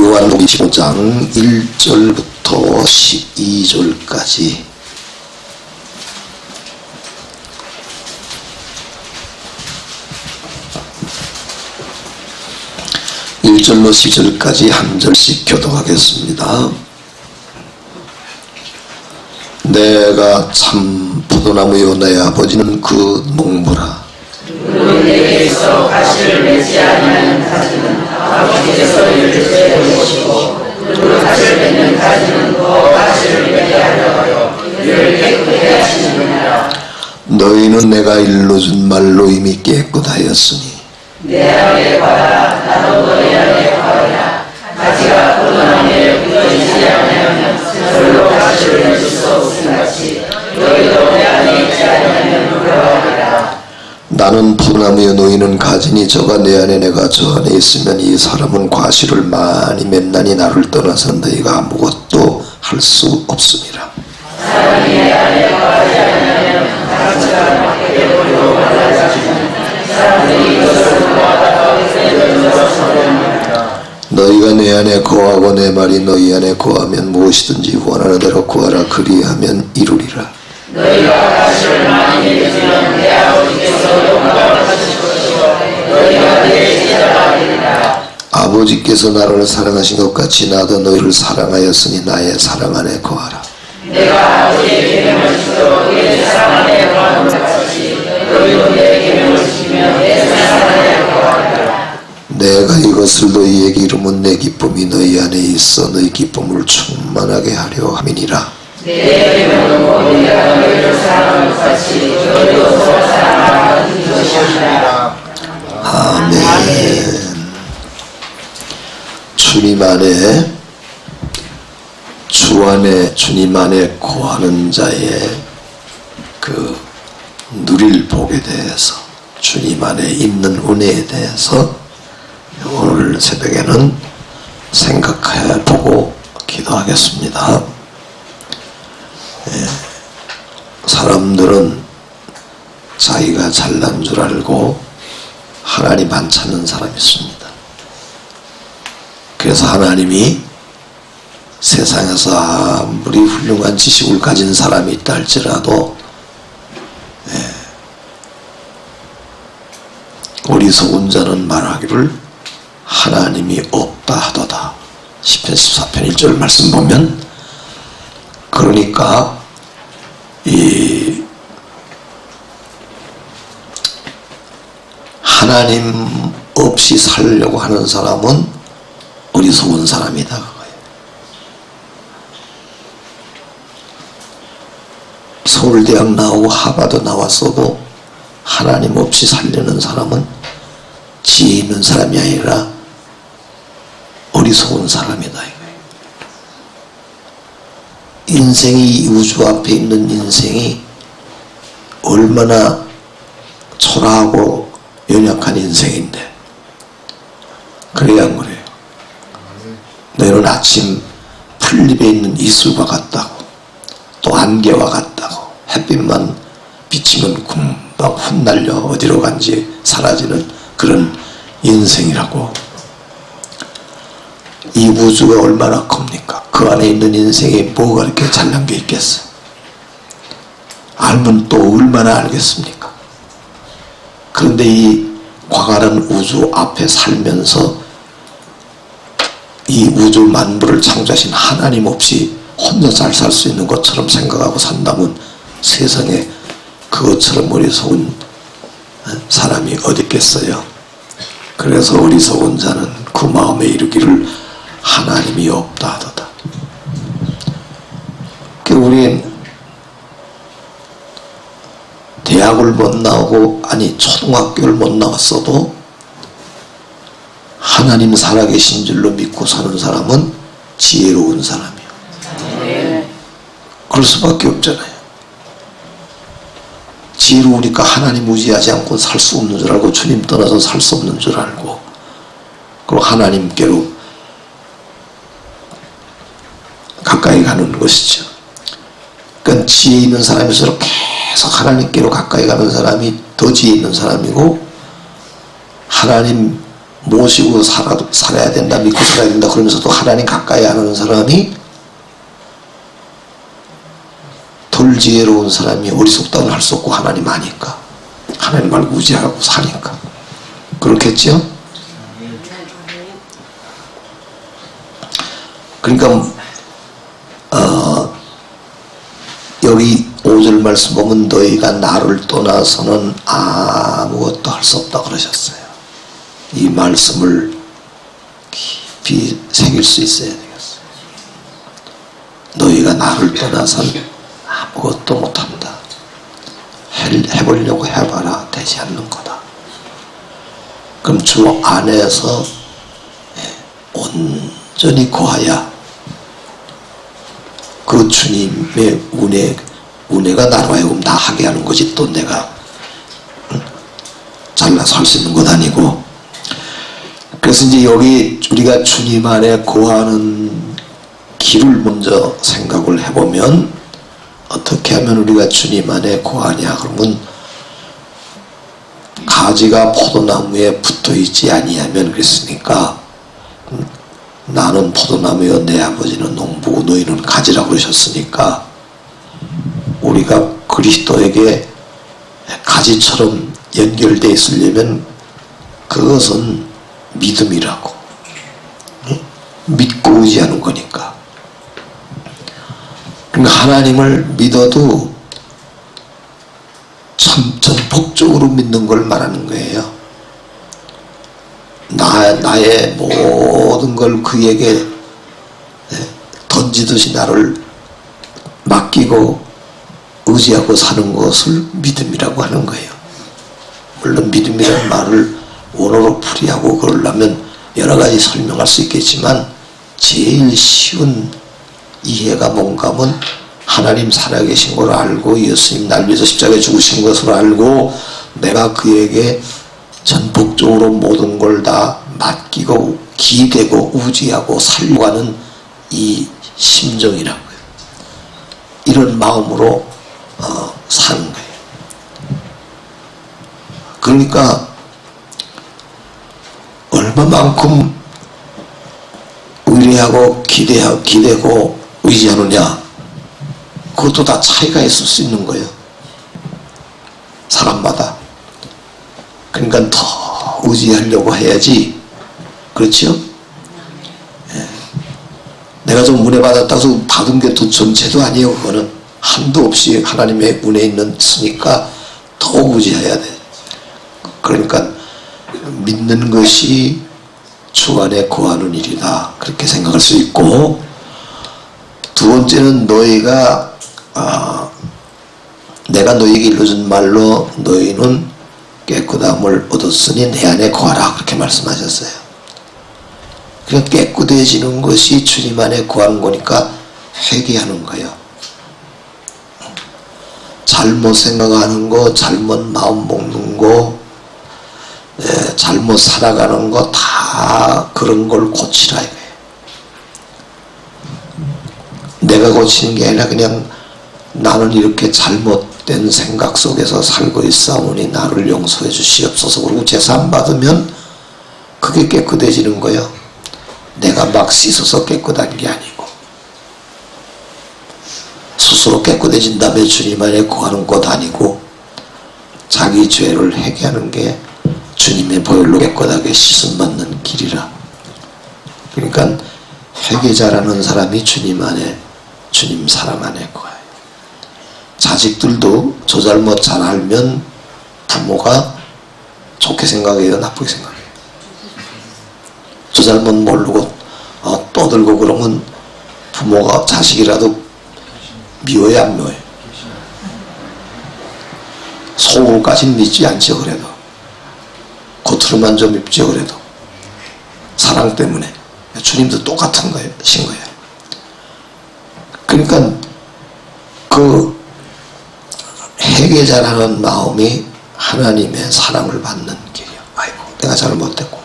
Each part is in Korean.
요한복음 15장 1절부터 12절까지 (1절로) (10절까지) 한 절씩 교독하겠습니다. 내가 참 포도나무요 내 아버지는 그 농부라. 내게서 가시를 맺지 아니하는 가지는 아버지께서 이를 것이고 그 가시를 맺는 가지는 더 가시를 맺게 하려 이를 깨끗게 하시느니라. 너희는 내가 일러준 말로 이미 깨끗하였으니 내 안에 거하라. 나도 너희 안에 거하라. 가지가 포도나무에 묻어있지 아니하면 절로 가시를 맺을 수 없음 같이 너희도 내 안에 있지 아니하면 그러하리라. 나는 포도나무여 너희는 가지니 저가 내 안에 내가 저 안에 있으면 이 사람은 과실을 많이 맺나니 나를 떠나서 너희가 아무것도 할 수 없음이라. 사람이 내 안에 거하지 아니하면 가지가 막게 되고 말라지는 사람들이 이것을 모아다가 너희가 내 안에 거하고 내 말이 너희 안에 거하면 무엇이든지 원하는 대로 구하라. 그리하면 이루리라. 너희가 가시를 많이 맺으면 내 아버지께서 영광을 받으실 것이요 너희가 내 제자가 되리라. 아버지께서 나를 사랑하신 것 같이 나도 너희를 사랑하였으니 나의 사랑 안에 거하라. 내가 아버지의 계명을 지켜 그의 사랑 안에 거하는 것 같이 너희도 내 계명을 지키면 내 사랑 안에 거하리라. 내가 이것을 너희에게 이루면 내 기쁨이 너희 안에 있어 너희 기쁨을 충만하게 하려 함이니라. 내 계명은 너희가 너희를 사랑하는 것 같이 너희도 서로 사랑하는 것이니라. 아멘. 주님 안에 주 안에 주님 안에 거하는 자의 그 누릴 복에 대해서 주님 안에 있는 은혜에 대해서 오늘 새벽에는 생각해 보고 기도하겠습니다. 사람들은 자기가 잘난 줄 알고 하나님 안 찾는 사람이 있습니다. 그래서 하나님이 세상에서 아무리 훌륭한 지식을 가진 사람이 있다 할지라도 어리석은 자는 말하기를 하나님이 없다 하도다. 시편 14편 1절 말씀 보면 그러니까 이 하나님 없이 살려고 하는 사람은 어리석은 사람이다 그거예요. 서울대학 나오고 하버드 나왔어도 하나님 없이 살려는 사람은 지혜 있는 사람이 아니라 어리석은 사람이다 이거예요. 인생이 우주 앞에 있는 인생이 얼마나 초라하고 연약한 인생인데 그래야 안 그래요. 너희는 아침 풀잎에 있는 이슬과 같다고 또 안개와 같다고 햇빛만 비치면 금방 흩날려 어디로 간지 사라지는 그런 인생이라고. 이 우주가 얼마나 큽니까? 그 안에 있는 인생에 뭐가 이렇게 잘난 게 있겠어? 알면 또 얼마나 알겠습니까? 그런데 이 광활한 우주 앞에 살면서 이 우주 만물을 창조하신 하나님 없이 혼자 잘 살 수 있는 것처럼 생각하고 산다면 세상에 그것처럼 어리석은 사람이 어디 있겠어요? 그래서 어리석은 자는 그 마음에 이르기를 하나님이 없다 하도다. 우린 대학을 못 나오고 아니 초등학교를 못 나왔어도 하나님 살아계신 줄로 믿고 사는 사람은 지혜로운 사람이에요. 그럴 수밖에 없잖아요. 지혜로우니까 하나님 의지하지 않고 살 수 없는 줄 알고 주님 떠나서 살 수 없는 줄 알고 그리고 하나님께로 가까이 가는 것이죠. 그러니까 지혜 있는 사람일수록 계속 하나님께로 가까이 가는 사람이 더 지혜 있는 사람이고 하나님 모시고 살아야 된다, 믿고 살아야 된다 그러면서도 하나님 가까이 안 오는 사람이 덜 지혜로운 사람이 어리석다고는 할 수 없고 하나님 아니까, 하나님을 의지하고 사니까 그렇겠죠? 그러니까 여기 5절 말씀 보면 너희가 나를 떠나서는 아무것도 할 수 없다 그러셨어요. 이 말씀을 깊이 새길 수 있어야 되겠어요. 너희가 나를 떠나선 아무것도 못한다. 해보려고 해봐라 되지 않는 거다. 그럼 주 안에서 온전히 거하야 그 주님의 은혜가 나로 하여금 다 하게 하는 거지, 또 내가 잘나서 할 수 있는 것 아니고. 그래서 이제 여기 우리가 주님 안에 거하는 길을 먼저 생각을 해보면, 어떻게 하면 우리가 주님 안에 거하냐 그러면, 가지가 포도나무에 붙어있지 아니하면 그랬으니까, 나는 포도나무여 내 아버지는 농부고 너희는 가지라고 그러셨으니까, 우리가 그리스도에게 가지처럼 연결되어 있으려면 그것은 믿음이라고, 믿고 의지하는 거니까. 그러니까 하나님을 믿어도 전폭적으로 믿는 걸 말하는 거예요. 나의 모든 걸 그에게 던지듯이 나를 맡기고 의지하고 사는 것을 믿음이라고 하는 거예요. 물론 믿음이라는 말을 원어로 풀이하고 그러려면 여러 가지 설명할 수 있겠지만, 제일 쉬운 이해가 뭔가 하면 하나님 살아계신 걸 알고 예수님 날 위해서 십자가에 죽으신 것을 알고 내가 그에게 전폭적으로 모든 걸 다 맡기고 기대고 의지하고 살려고 하는 이 심정이라고요. 이런 마음으로 사는 거예요. 그러니까 얼마만큼 의뢰하고 기대고 의지하느냐, 그것도 다 차이가 있을 수 있는 거예요, 사람마다. 그러니까 더 의지하려고 해야지. 그렇죠? 내가 좀 은혜 받았다고 해서 받은 게 또 전체도 아니에요. 그거는 한도 없이 하나님의 은혜 있으니까 더 의지해야 돼. 그러니까 믿는 것이 주 안에 거하는 일이다, 그렇게 생각할 수 있고, 두 번째는 너희가 내가 너희에게 일러준 말로 너희는 깨끗함을 얻었으니 내 안에 거하라, 그렇게 말씀하셨어요. 그냥 깨끗해지는 것이 주님 안에 거하는 거니까 회개하는 거예요. 잘못 생각하는 거, 잘못 마음 먹는 거, 잘못 살아가는 거 다 그런 걸 고치라 이거예요. 내가 고치는 게 아니라 그냥 나는 이렇게 잘못된 생각 속에서 살고 있사오니 나를 용서해 주시옵소서. 그리고 제사 안 받으면 그게 깨끗해지는 거예요. 내가 막 씻어서 깨끗한 게 아니고 스스로 깨끗해진 다음에 주님 안에 거하는 것 아니고 자기 죄를 회개하는 게 주님의 보혈로 깨끗하게 씻음받는 길이라. 그러니까 회개자라는 사람이 주님 안에, 주님 사랑 안에 거해요. 자식들도 저 잘못 잘 알면 부모가 좋게 생각해요, 나쁘게 생각해요? 저 잘못 모르고 떠들고 그러면 부모가 자식이라도 미워요, 안 미워요? 속으로까지는 믿지 않죠. 그래도 겉으로만 좀 믿죠. 그래도 사랑 때문에. 주님도 똑같은 거예요, 신 거예요. 그러니까 그 회개자라는 마음이 하나님의 사랑을 받는 길이야. 아이고 내가 잘못했고,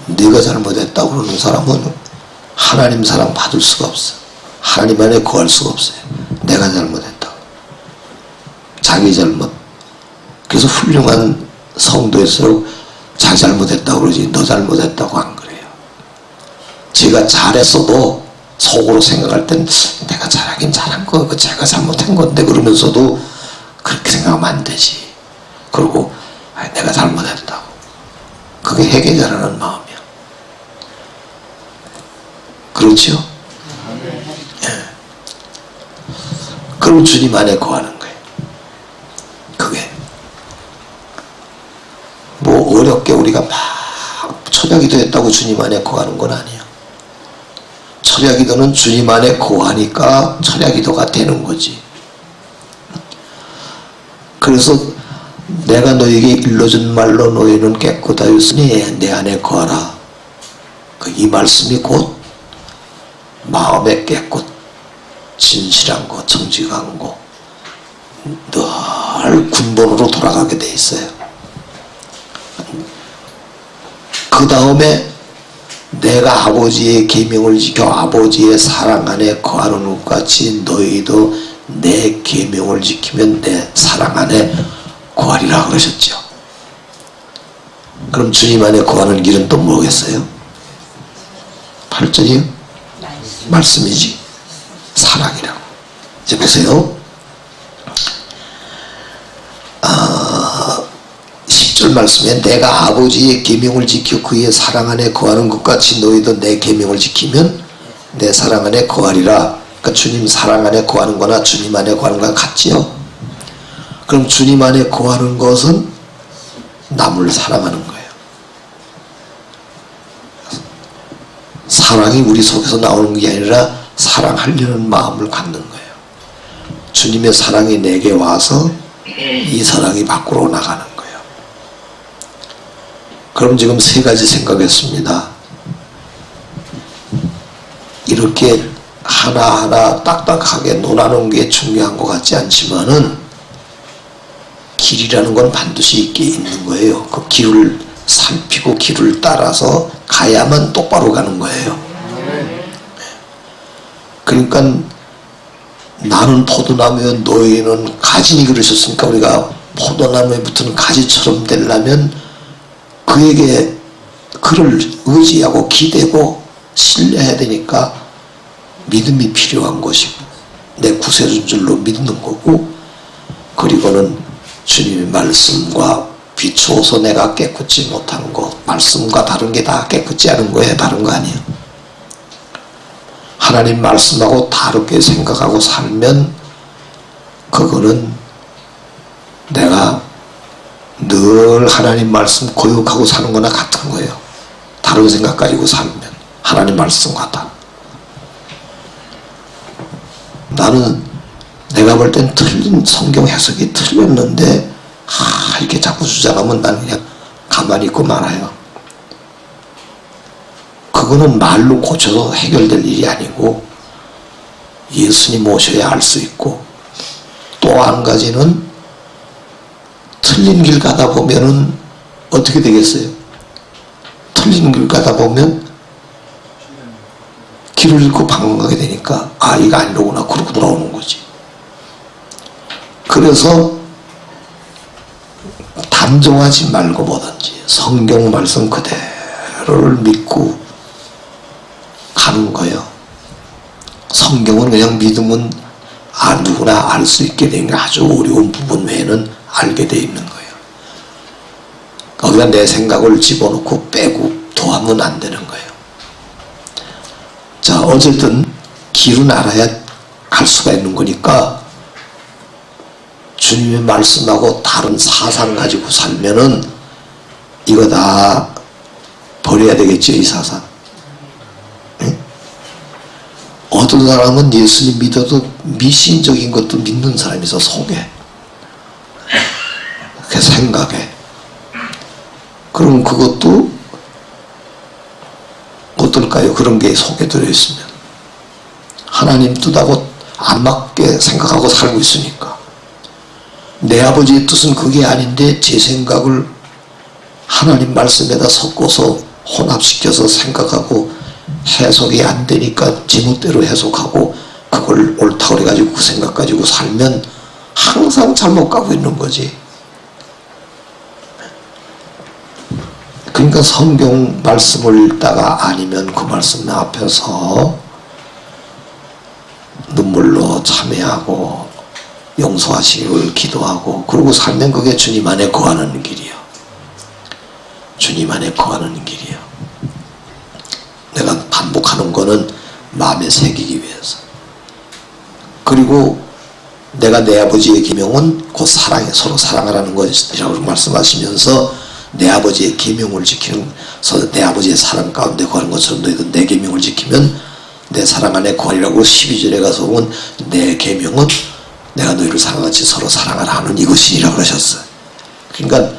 네가 잘못했다고 그러는 사람은 하나님 사랑 받을 수가 없어. 하나님 안에 거할 수가 없어요. 내가 잘못했다고, 자기 잘못. 그래서 훌륭한 성도일수록 자기 잘못했다고 그러지 너 잘못했다고 안 그래요. 제가 잘했어도 속으로 생각할 땐 내가 잘하긴 잘한 거, 제가 잘못한 건데 그러면서도 그렇게 생각하면 안 되지. 그리고 내가 잘못했다고. 그게 회개자라는 마음이야. 그렇죠? 예. 그럼 주님 안에 거하는 거예요. 그게 뭐 어렵게 우리가 막 철야기도 했다고 주님 안에 거하는 건 아니에요. 철야기도는 주님 안에 거하니까 철야기도가 되는 거지. 그래서 내가 너에게 일러준 말로 너희는 깨끗하였으니 내 안에 거하라. 이 말씀이 곧 마음의 깨끗, 진실한 거, 정직한 거, 늘 근본으로 돌아가게 돼 있어요. 그 다음에 내가 아버지의 계명을 지켜 아버지의 사랑 안에 거하는 것 같이 너희도 내 계명을 지키면 내 사랑 안에 거하리라 그러셨죠. 그럼 주님 안에 거하는 길은 또 뭐겠어요? 8절이요? 말씀이지. 사랑이라고. 이제 보세요. 10절 말씀에 내가 아버지의 계명을 지켜 그의 사랑 안에 거하는 것 같이 너희도 내 계명을 지키면 내 사랑 안에 거하리라. 그러니까 주님 사랑 안에 거하는 거나 주님 안에 거하는 거랑 같지요. 그럼 주님 안에 거하는 것은 남을 사랑하는 거예요. 사랑이 우리 속에서 나오는 게 아니라 사랑하려는 마음을 갖는 거예요. 주님의 사랑이 내게 와서 이 사랑이 밖으로 나가는 거예요. 그럼 지금 세 가지 생각했습니다. 이렇게 하나하나 딱딱하게 논하는 게 중요한 것 같지 않지만은 길이라는 건 반드시 있게 있는 거예요. 그 길을 살피고 길을 따라서 가야만 똑바로 가는 거예요. 그러니까 나는 포도나무여 너희는 가지니 그러셨으니까 우리가 포도나무에 붙은 가지처럼 되려면 그에게 그를 의지하고 기대고 신뢰해야 되니까 믿음이 필요한 것이고 내 구세주인 줄로 믿는 거고, 그리고는 주님의 말씀과 비추어서 내가 깨끗지 못한 것, 말씀과 다른 게 다 깨끗지 않은 거예요. 다른 거 아니에요. 하나님 말씀하고 다르게 생각하고 살면 그거는 내가 늘 하나님 말씀 고역하고 사는 거나 같은 거예요. 다른 생각 가지고 살면 하나님 말씀과 다. 나는 내가 볼 땐 틀린 성경 해석이 틀렸는데 이렇게 자꾸 주장하면 나는 그냥 가만히 있고 말아요. 그거는 말로 고쳐서 해결될 일이 아니고 예수님 오셔야 알 수 있고, 또 한 가지는 틀린 길 가다 보면은 어떻게 되겠어요? 틀린 길 가다 보면 길을 잃고 방황하게 되니까 이거 아니로구나 그러고 돌아오는 거지. 그래서 단정하지 말고 뭐든지 성경 말씀 그대로를 믿고 가는 거예요. 성경은 그냥 믿으면 누구나 알 수 있게 된 게 아주 어려운 부분 외에는 알게 돼 있는 거예요. 거기다 내 생각을 집어넣고 빼고 더하면 안 되는 거예요. 자, 어쨌든 길은 알아야 갈 수가 있는 거니까 주님의 말씀하고 다른 사상 가지고 살면은 이거 다 버려야 되겠죠, 이 사상. 네? 어떤 사람은 예수님 믿어도 미신적인 것도 믿는 사람이 있어, 속에. 그 생각에. 그럼 그것도 어떨까요? 그런 게 속에 들어있으면. 하나님 뜻하고 안 맞게 생각하고 살고 있으니까. 내 아버지의 뜻은 그게 아닌데 제 생각을 하나님 말씀에다 섞어서 혼합시켜서 생각하고 해석이 안 되니까 제멋대로 해석하고 그걸 옳다 그래가지고 그 생각 가지고 살면 항상 잘못 가고 있는 거지. 그러니까 성경 말씀을 읽다가 아니면 그 말씀 앞에서 눈물로 참회하고 용서하시기를 기도하고 그러고 살면 그게 주님 안에 거하는 길이요. 주님 안에 거하는 길이요. 내가 반복하는 거는 마음에 새기기 위해서. 그리고 내가 내 아버지의 계명은 곧 사랑해, 서로 사랑하라는 것이라고 말씀하시면서 내 아버지의 계명을 지키면서 내 아버지의 사랑 가운데 거하는 것처럼 너희도 내 계명을 지키면 내 사랑 안에 거하리라고 12절에 가서 보면 내 계명은 내가 너희를 사랑같이 서로 사랑하라 하는 이것이라고 그러셨어요. 그러니까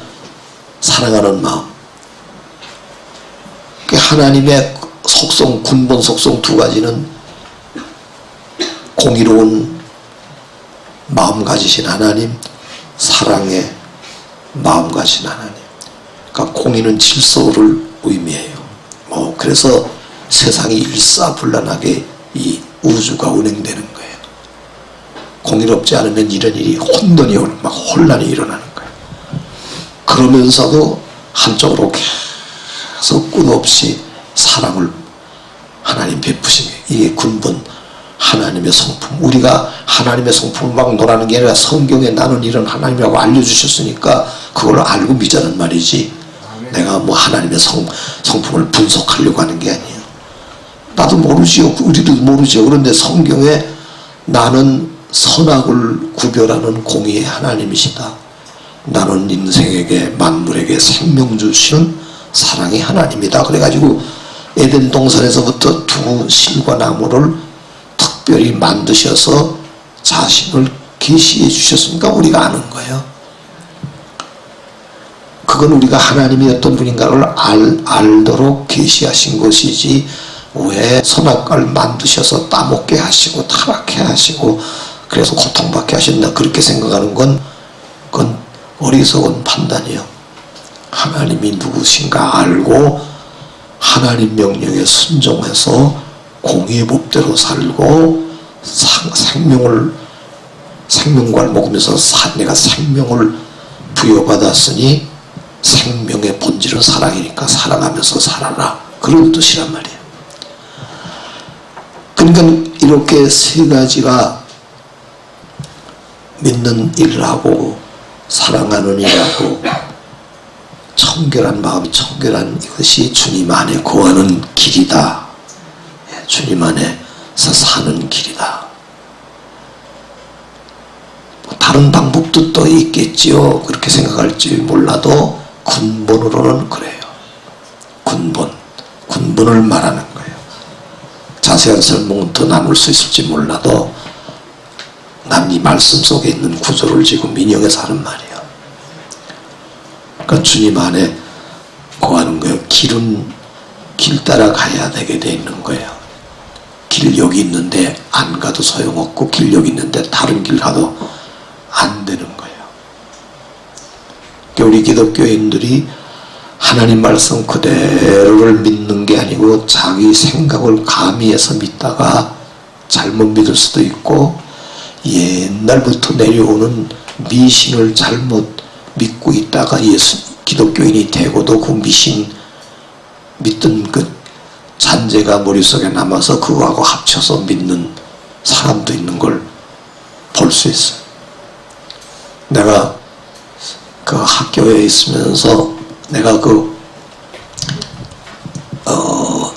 사랑하는 마음, 하나님의 속성, 근본 속성 두 가지는 공의로운 마음 가지신 하나님, 사랑의 마음 가지신 하나님. 그러니까 공의는 질서를 의미해요. 그래서 세상이 일사불란하게 이 우주가 운행되는 거예요. 공의롭지 않으면 이런 일이 혼돈이 막 혼란이 일어나는 거예요. 그러면서도 한쪽으로 계속 끝없이 사랑을 하나님 베푸시며 이게 근본 하나님의 성품. 우리가 하나님의 성품을 막 논하는 게 아니라 성경에 나는 이런 하나님이라고 알려주셨으니까 그걸 알고 믿자는 말이지. 내가 뭐 하나님의 성품을 분석하려고 하는 게 아니에요. 나도 모르지요. 우리도 모르죠. 그런데 성경에 나는 선악을 구별하는 공의의 하나님이시다. 나는 인생에게 만물에게 생명 주시는 사랑의 하나님이다. 그래가지고 에덴 동산에서부터 두 실과 나무를 특별히 만드셔서 자신을 계시해 주셨으니까 우리가 아는 거예요. 그건 우리가 하나님이 어떤 분인가를 알도록 계시하신 것이지 왜 선악과를 만드셔서 따먹게 하시고 타락해 하시고 그래서 고통받게 하신다 그렇게 생각하는 건 그건 어리석은 판단이요. 하나님이 누구신가 알고 하나님 명령에 순종해서 공의의 법대로 살고 생명과를 먹으면서 내가 생명을 부여받았으니 생명의 본질은 사랑이니까 사랑하면서 살아라 그런 뜻이란 말이에요. 그러니까 이렇게 세 가지가 믿는 일을 하고 사랑하는 일을 하고 청결한 마음이 청결한 이것이 주님 안에 거하는 길이다. 주님 안에서 사는 길이다. 다른 방법도 또 있겠지요. 그렇게 생각할지 몰라도 근본으로는 그래요. 근본을 말하는 거예요. 자세한 설명은 더 나눌 수 있을지 몰라도 난 이 말씀 속에 있는 구조를 지금 인용해서 하는 말이에요. 그러니까 주님 안에 거하는 거예요. 길은 길 따라 가야 되게 돼 있는 거예요. 길 여기 있는데 안 가도 소용없고 길 여기 있는데 다른 길 가도 안 되는 거예요. 그러니까 우리 기독교인들이 하나님 말씀 그대로를 믿는 게 아니고 자기 생각을 가미해서 믿다가 잘못 믿을 수도 있고 옛날부터 내려오는 미신을 잘못 믿고 있다가 기독교인이 되고도 그 미신 믿던 그 잔재가 머릿속에 남아서 그거하고 합쳐서 믿는 사람도 있는 걸 볼 수 있어요. 내가 그 학교에 있으면서 내가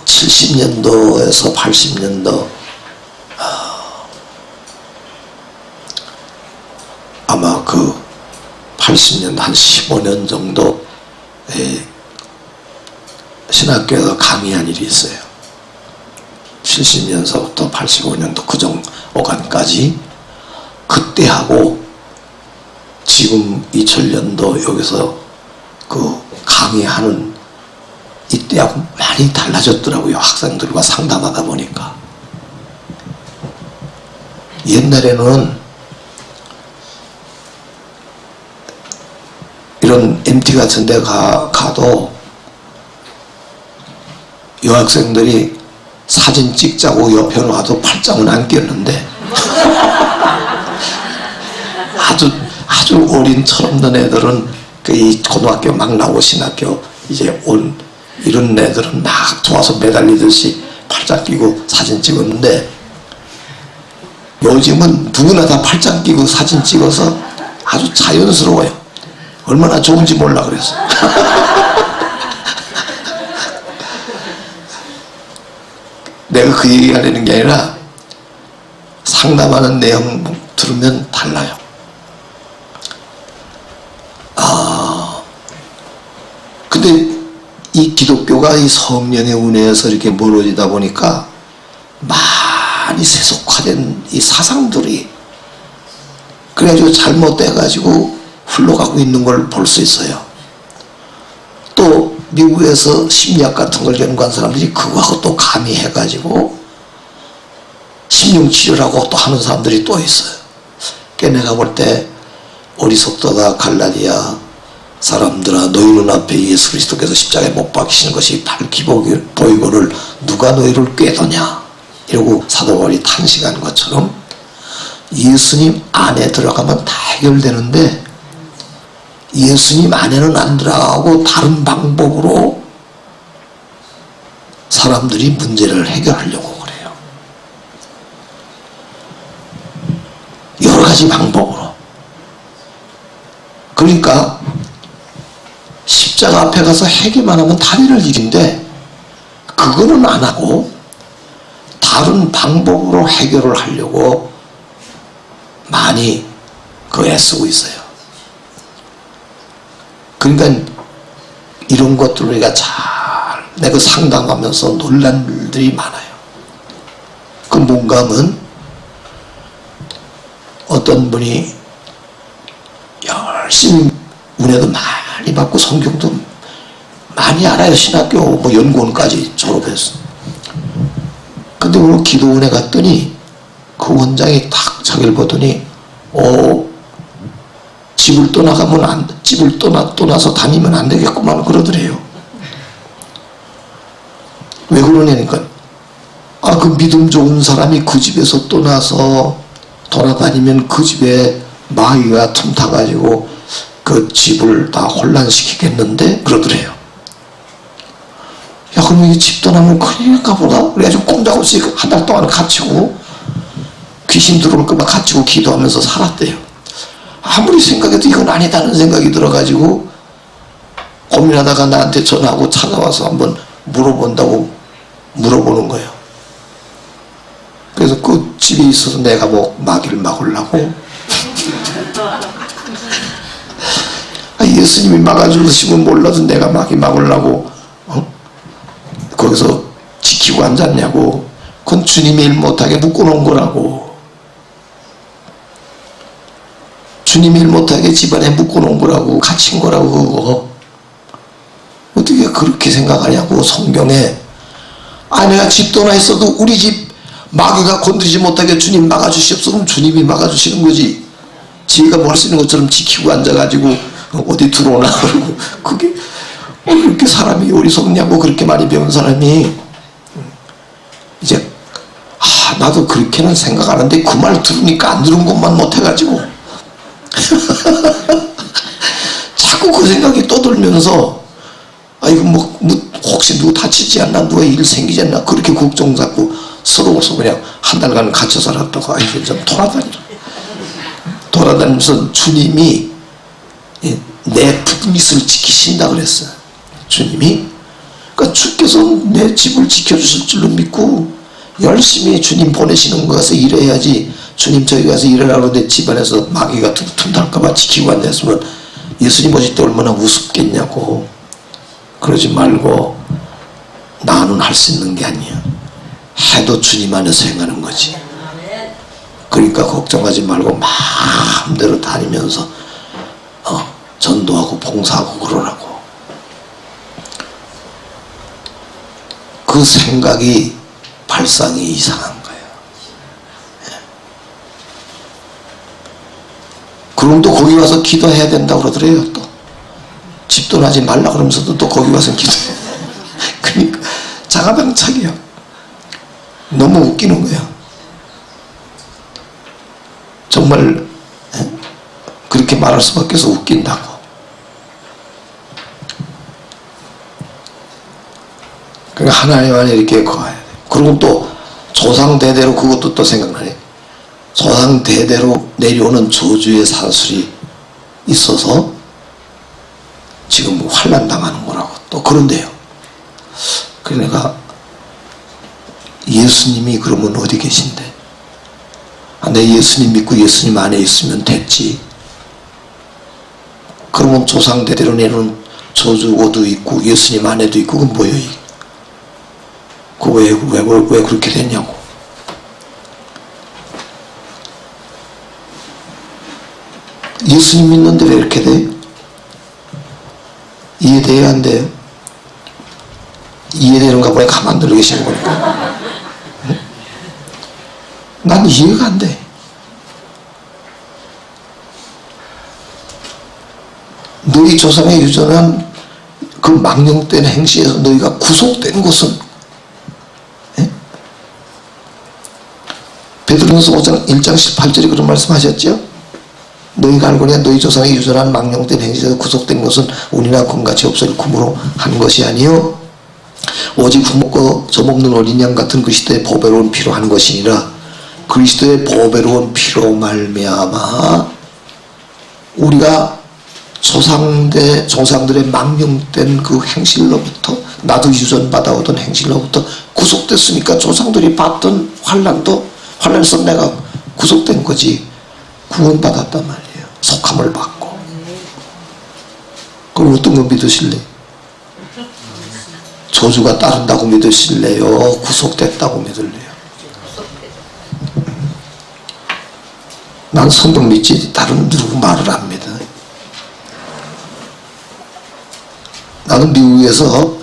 70년도에서 80년도 아마 80년 한 15년 정도 신학교에서 강의한 일이 있어요. 70년서부터 85년도 그 정도간까지 그때 하고 지금 2000년도 여기서 강의하는 이때하고 많이 달라졌더라고요. 학생들과 상담하다 보니까. 옛날에는 이런 MT 같은 데 가도 여학생들이 사진 찍자고 옆에 와도 팔짱은 안 꼈는데 아주 어린 철없는 애들은 이 고등학교 막 나오고 신학교 이제 온 이런 애들은 막 좋아서 매달리듯이 팔짱 끼고 사진 찍었는데, 요즘은 누구나 다 팔짱 끼고 사진 찍어서 아주 자연스러워요. 얼마나 좋은지 몰라 그래서. 내가 그 얘기 하려는 게 아니라 상담하는 내용 들으면 달라요. 근데 이 기독교가 이 성령의 은혜에서 이렇게 멀어지다 보니까 많이 세속화된 이 사상들이 그래가지고 잘못돼가지고 흘러가고 있는 걸 볼 수 있어요. 또 미국에서 심리학 같은 걸 연구한 사람들이 그거하고 또 가미해가지고 심령치료라고 또 하는 사람들이 또 있어요. 그러니까 내가 볼 때 어리석다가 갈라디아 사람들아, 너희 눈앞에 예수 그리스도께서 십자가에 못 박히시는 것이 밝히 보이고를 누가 너희를 꾀도냐 이러고 사도 바울이 탄식한 것처럼 예수님 안에 들어가면 다 해결되는데 예수님 안에는 안 들어가고 다른 방법으로 사람들이 문제를 해결하려고 그래요. 여러 가지 방법으로. 그러니까 십자가 앞에 가서 회개만 하면 다 되는 일인데 그거는 안 하고 다른 방법으로 해결을 하려고 많이 애쓰고 있어요. 그러니까 이런 것들을 우리가 잘 내가 상담하면서 놀란 일들이 많아요. 그 뭔가 하면 어떤 분이 열심히 은혜도 많이 받고 성경도 많이 알아요. 신학교 뭐 연구원까지 졸업했어. 근데 오늘 기도원에 갔더니 그 원장이 딱 자기를 보더니 집을 떠나가면 집을 떠나서 다니면 안 되겠구만 그러더래요. 왜 그러냐니까 그 믿음 좋은 사람이 그 집에서 떠나서 돌아다니면 그 집에 마귀가 틈타가지고 그 집을 다 혼란시키겠는데 그러더래요. 야, 그럼 이 집 떠나면 큰일인가 보다. 그래가지고 꼼짝없이 한 달 동안 갇히고 귀신 들어올까봐 갇히고 기도하면서 살았대요. 아무리 생각해도 이건 아니다는 생각이 들어가지고 고민하다가 나한테 전화하고 찾아와서 한번 물어보는 거예요. 그래서 그 집에 있어서 내가 뭐 마귀를 막으려고 예수님이 막아주시면 몰라도 내가 마귀 막으려고 거기서 지키고 앉았냐고. 그건 주님이 일 못하게 묶어놓은 거라고. 주님이 일 못하게 집안에 묶어놓은 거라고. 갇힌 거라고. 그거 어떻게 그렇게 생각하냐고. 성경에 내가 집 떠나 있어도 우리 집 마귀가 건드리지 못하게 주님 막아주시옵소서. 그럼 주님이 막아주시는 거지. 지가 뭘 쓰는 것처럼 지키고 앉아가지고 어디 들어오나 그러고. 그게 그렇게 사람이 어리석냐고. 그렇게 많이 배운 사람이 이제 나도 그렇게는 생각하는데 그 말 들으니까 안 들은 것만 못해가지고 자꾸 그 생각이 떠들면서 이거 뭐 혹시 누구 다치지 않나, 누가 일 생기지 않나 그렇게 걱정 잡고 서러워서 그냥 한 달간 갇혀 살았다가 이제 좀 돌아다니면서 주님이 내 풋밑을 지키신다 그랬어요. 주님이. 그러니까 주께서 내 집을 지켜주실 줄로 믿고 열심히 주님 보내시는 거 가서 일해야지. 주님 저기 가서 일하라고 내 집안에서 마귀가 틈탈까봐 지키고 앉았으면 예수님 오실 때 얼마나 우습겠냐고. 그러지 말고 나는 할 수 있는 게 아니야. 해도 주님 안에서 행하는 거지. 그러니까 걱정하지 말고 마음대로 다니면서 전도하고 봉사하고 그러라고. 그 생각이 발상이 이상한 거예요. 그럼 또 거기 가서 기도해야 된다고 그러더래요. 또 집 떠나지 말라 그러면서도 또 거기 가서 기도해. 그러니까 자가당착이야. 너무 웃기는 거야. 정말 그렇게 말할 수밖에 없어. 웃긴다고. 그러니까 하나님 안에 이렇게 거해야 돼. 그리고 또 조상 대대로 그것도 또 생각나네. 조상 대대로 내려오는 저주의 산술이 있어서 지금 환난 당하는 거라고 또 그런데요. 그러니까 예수님이 그러면 어디 계신데? 내 예수님 믿고 예수님 안에 있으면 됐지. 그러면 조상 대대로 내려오는 저주도 있고 예수님 안에도 있고 그건 뭐예요? 왜 그렇게 됐냐고. 예수님 믿는데 왜 이렇게 돼? 이해돼야 안 돼요? 이해되는가 보니 가만 들어 계시는 거니까. 응? 난 이해가 안 돼. 너희 조상에 유전한 그 망령된 행시에서 너희가 구속된 것은, 예? 베드로전서 5장 1장 18절에 그런 말씀하셨죠? 너희가 알거니와 너희 조상에 유전한 망령된 행시에서 구속된 것은 운이나 금같이 없을 kum으로 한 것이 아니요 오직 흠없고 점없는 어린 양 같은 그리스도의 보배로운 피로 한 것이니라. 그리스도의 보배로운 피로 말미암아 우리가 조상들의 망령된 그 행실로부터, 나도 유전받아오던 행실로부터 구속됐으니까 조상들이 받던 환난에서 내가 구속된 거지. 구원받았단 말이에요. 속함을 받고. 그럼 어떤 거 믿으실래요? 저주가 따른다고 믿으실래요? 구속됐다고 믿을래요? 난 성경 믿지 다른 누구 말을 안 믿어. 나는 미국에서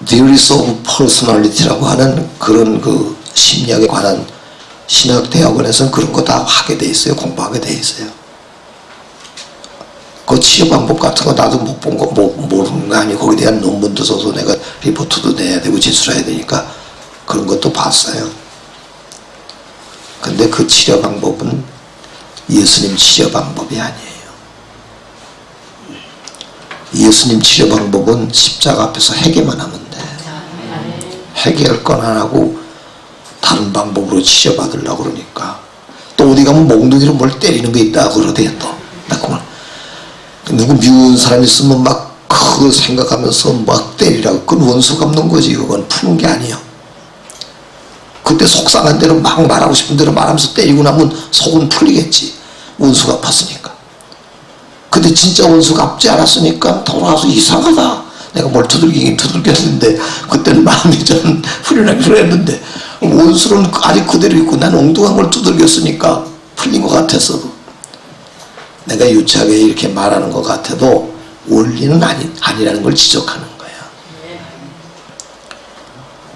Theories of Personality라고 하는 그런 그 심리학에 관한 신학대학원에서는 그런 거 다 하게 돼 있어요. 공부하게 돼 있어요. 그 치료 방법 같은 거 나도 못 본 거, 모르는 거 아니고 거기에 대한 논문도 써서 내가 리포트도 내야 되고 제출해야 되니까 그런 것도 봤어요. 근데 그 치료 방법은 예수님 치료 방법이 아니에요. 예수님 치료 방법은 십자가 앞에서 회개만 하면 돼. 회개할 건 안 하고 다른 방법으로 치료받으려고 그러니까. 또 어디 가면 몽둥이로 뭘 때리는 거 있다 그러대요. 또 누구 미운 사람 있으면 막 그거 생각하면서 막 때리라고. 그건 원수 갚는 거지. 그건 푸는 게 아니야. 그때 속상한 대로 막 말하고 싶은 대로 말하면서 때리고 나면 속은 풀리겠지. 원수 갚았으니까. 근데 진짜 원수 갚지 않았으니까 돌아와서 이상하다. 내가 뭘 두들기긴 두들겼는데 그때는 마음이 좀 후련하게 그랬는데 원수는 아직 그대로 있고 난 엉뚱한 걸 두들겼으니까 풀린 것 같아서 내가 유치하게 이렇게 말하는 것 같아도 원리는 아니라는 걸 지적하는 거야.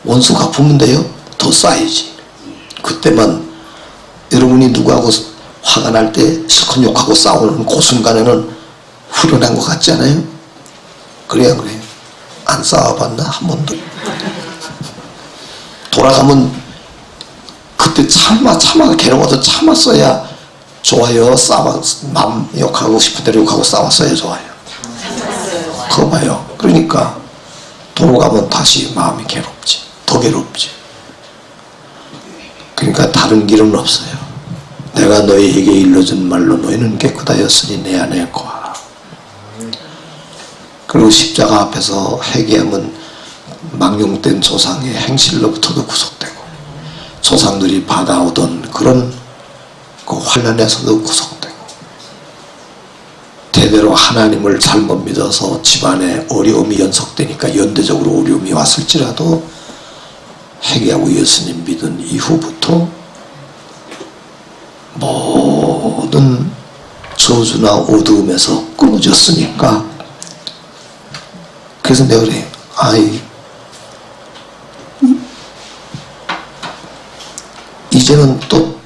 원수 갚으면 돼요? 더 쌓이지. 그때만 여러분이 누구하고 화가 날 때 실컷 욕하고 싸우는 그 순간에는 후련한 것 같지 않아요? 그래야 그래요. 안 싸워봤나? 한 번도. 돌아가면 그때 괴로워서 참았어야 좋아요. 마음 욕하고 싶은 대로 욕하고 싸웠어야 좋아요. 그거 봐요. 그러니까 돌아가면 다시 마음이 괴롭지. 더 괴롭지. 그러니까 다른 길은 없어요. 내가 너희에게 일러준 말로 너희는 깨끗하였으니 내 안에 거하라. 그리고 십자가 앞에서 회개하면 망령된 조상의 행실로부터도 구속되고 조상들이 받아오던 그런 그 환난에서도 구속되고 대대로 하나님을 잘못 믿어서 집안에 어려움이 연속되니까 연대적으로 어려움이 왔을지라도 회개하고 예수님 믿은 이후부터 모든 저주나 어두움에서 끊어졌으니까. 그래서 내가 그래, 이제는 또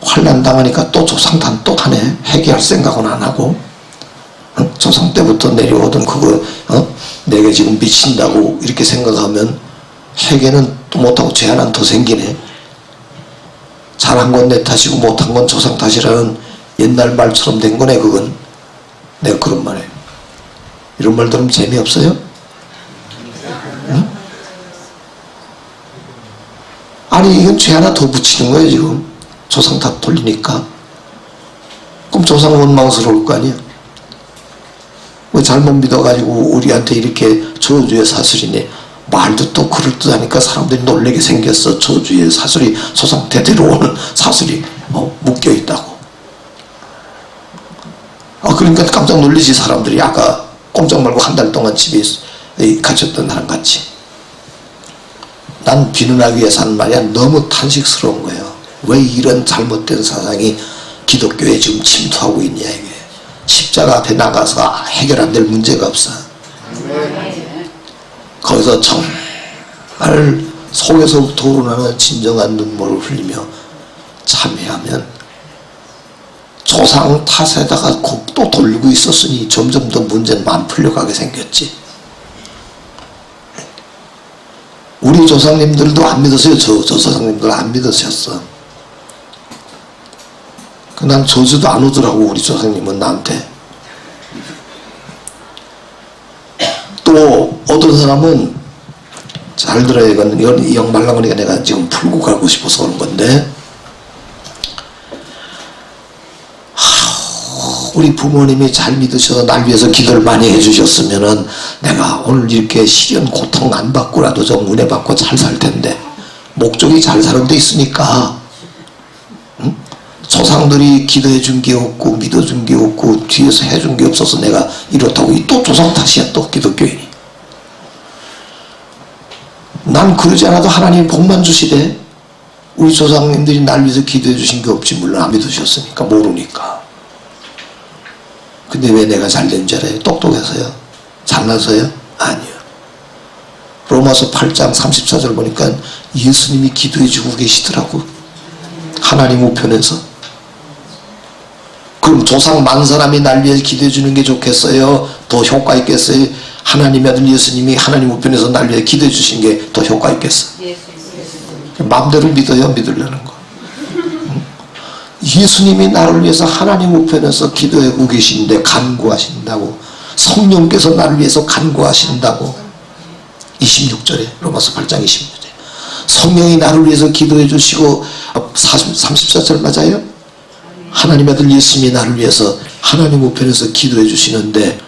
환난 당하니까 또 조상탄 또 타네. 회개할 생각은 안 하고 조상 때부터 내려오던 그거 내가 지금 미친다고 이렇게 생각하면 회개는 또 못하고 죄 하나 더 생기네. 잘한 건 내 탓이고 못한 건 조상 탓이라는 옛날 말처럼 된 거네. 그건 내가 그런 말 해요. 이런 말 들으면 재미없어요? 응? 아니 이건 죄 하나 더 붙이는 거예요 지금. 조상 다 돌리니까. 그럼 조상은 원망스러울 거 아니야. 왜 잘못 믿어가지고 우리한테 이렇게 저주의 사슬이니. 말도 또 그럴듯하니까 사람들이 놀라게 생겼어. 저주의 사슬이 조상 대대로 오는 사슬이 묶여있다고. 그러니까 깜짝 놀리지 사람들이. 아까 꼼짝 말고 한 달 동안 집에 갇혔던 사람 같이. 난 비난하기 위해서 하는 말이야. 너무 탄식스러운 거예요. 왜 이런 잘못된 사상이 기독교에 지금 침투하고 있냐 이게. 십자가 앞에 나가서 해결 안 될 문제가 없어. 거기서 정말 속에서부터 우러나는 진정한 눈물을 흘리며 참회하면 조상 탓에다가 또 돌리고 있었으니 점점 더 문제는 안 풀려가게 생겼지. 우리 조상님들도 안 믿었어요. 저 조상님들 안 믿으셨어. 난 저주도 안 오더라고 우리 조상님은 나한테. 또 어떤 사람은 잘 들어요. 이건 이 형 말랑거리가 내가 지금 풀고 가고 싶어서 그런 건데, 우리 부모님이 잘 믿으셔서 날 위해서 기도를 많이 해주셨으면은 내가 오늘 이렇게 시련 고통 안 받고라도 좀 은혜 받고 잘 살 텐데, 목적이 잘 사는 데 있으니까. 응? 조상들이 기도해 준 게 없고 믿어준 게 없고 뒤에서 해준 게 없어서 내가 이렇다고. 또 조상 탓이야. 또 기독교인이. 난 그러지 않아도 하나님 복만 주시대. 우리 조상님들이 날 위해서 기도해 주신 게 없지. 물론 안 믿으셨으니까 모르니까. 근데 왜 내가 잘된 줄 알아요? 똑똑해서요? 잘나서요? 아니요. 로마서 8장 34절 보니까 예수님이 기도해 주고 계시더라고. 하나님 우편에서. 그럼 조상 많은 사람이 날 위해서 기도해 주는 게 좋겠어요? 더 효과 있겠어요? 하나님의 아들 예수님이 하나님 우편에서 날 위해 기도해 주신 게 더 효과 있겠어? 마음대로 믿어요? 믿으려는 거. 예수님이 나를 위해서 하나님 우편에서 기도하고 계신데 간구하신다고. 성령께서 나를 위해서 간구하신다고. 26절에 로마서 8장 26절에 성령이 나를 위해서 기도해 주시고 34절 맞아요? 하나님의 아들 예수님이 나를 위해서 하나님 우편에서 기도해 주시는데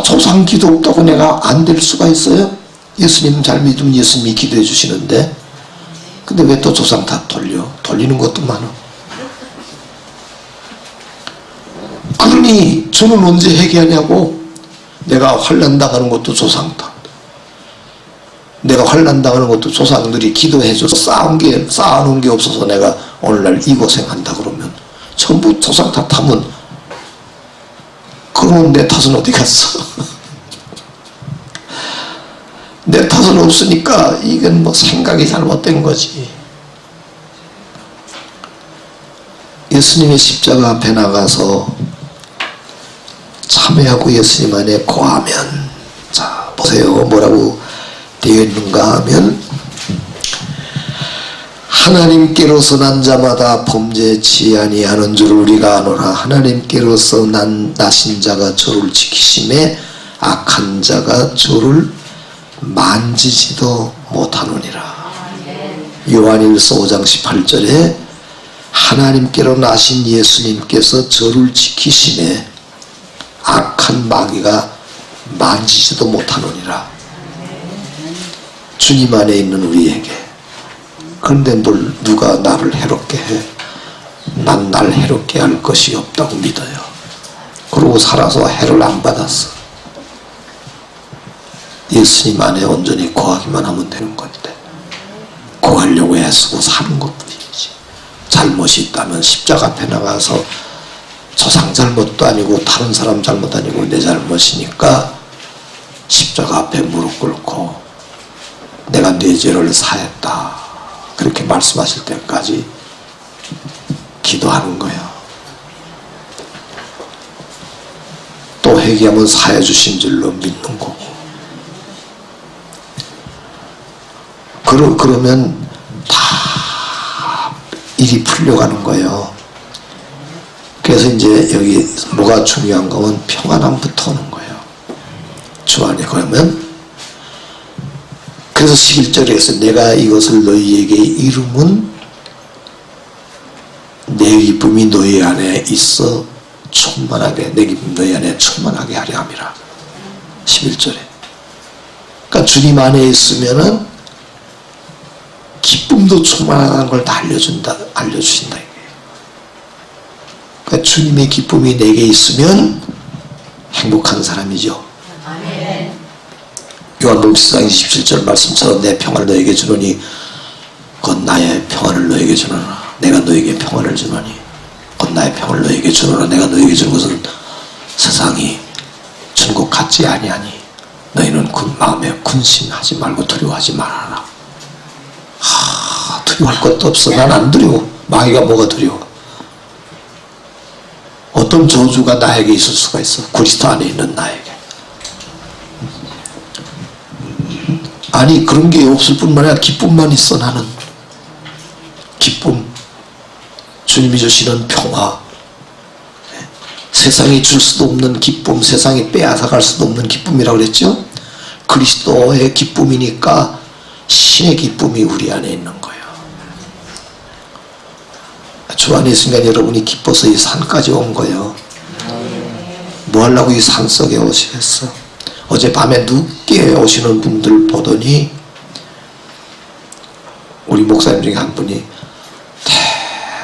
조상 기도 없다고 내가 안 될 수가 있어요? 예수님 잘 믿으면 예수님이 기도해 주시는데. 근데 왜 또 조상 다 돌리는 것도 많아. 그러니 저는 언제 회개하냐고. 내가 환난 당하는 것도 조상 탓. 내가 환난 당하는 것도 조상들이 기도해줘서 쌓아놓은 게 없어서 내가 오늘날 이 고생한다 그러면 전부 조상 탓하면, 그러면 내 탓은 어디 갔어? 내 탓은 없으니까 이건 뭐 생각이 잘못된 거지. 예수님의 십자가 앞에 나가서 참회하고 예수님 안에 거하면, 자 보세요 뭐라고 되어 있는가 하면, 하나님께로서 난 자마다 범죄치 아니하는 줄 우리가 아노라. 하나님께로서 나신 자가 저를 지키심에 악한 자가 저를 만지지도 못하노니라. 요한일서 5장 18절에 하나님께로 나신 예수님께서 저를 지키심에 악한 마귀가 만지지도 못하노니라. 주님 안에 있는 우리에게. 그런데 뭘 누가 나를 해롭게 해? 난 날 해롭게 할 것이 없다고 믿어요. 그러고 살아서 해를 안 받았어. 예수님 안에 온전히 거하기만 하면 되는 건데, 거하려고 애쓰고 사는 것뿐이지. 잘못이 있다면 십자가 앞에 나가서 조상 잘못도 아니고 다른 사람 잘못 아니고 내 잘못이니까 십자가 앞에 무릎 꿇고 내가 내 죄를 사했다 그렇게 말씀하실 때까지 기도하는 거예요. 또 회개하면 사해 주신 줄로 믿는 거고. 그러면 다 일이 풀려가는 거예요. 그래서 이제 여기 뭐가 중요한 거면 평안함부터 오는 거예요. 주 안에. 그러면 그래서 11절에서 내가 이것을 너희에게 이루면 내 기쁨이 너희 안에 있어 충만하게, 내 기쁨 너희 안에 충만하게 하려 함이라. 11절에. 그러니까 주님 안에 있으면은 기쁨도 충만하다는 걸 다 알려주신다. 그러니까 주님의 기쁨이 내게 있으면 행복한 사람이죠. 아멘. 요한복음 10장 27절 말씀처럼 내 평안을 너에게 주노니 곧 나의 평안을 너에게 주노라. 내가 너에게 평안을 주노니 곧 나의 평안을 너에게 주노라. 내가 너에게 주는 것은 세상이 준 것 같지 아니하니 너희는 마음에 근심하지 말고 두려워하지 말아라. 두려워할 것도 없어. 난 안 두려워. 마귀가 뭐가 두려워. 어떤 저주가 나에게 있을 수가 있어. 그리스도 안에 있는 나에게. 아니 그런 게 없을 뿐만 아니라 기쁨만 있어. 나는 기쁨, 주님이 주시는 평화, 세상이 줄 수도 없는 기쁨, 세상이 빼앗아갈 수도 없는 기쁨이라고 그랬죠. 그리스도의 기쁨이니까 신의 기쁨이 우리 안에 있는 거예요. 주 안에 있으니까 여러분이 기뻐서 이 산까지 온 거예요. 뭐 하려고 이 산속에 오시겠어. 어젯밤에 늦게 오시는 분들 보더니 우리 목사님 중에 한 분이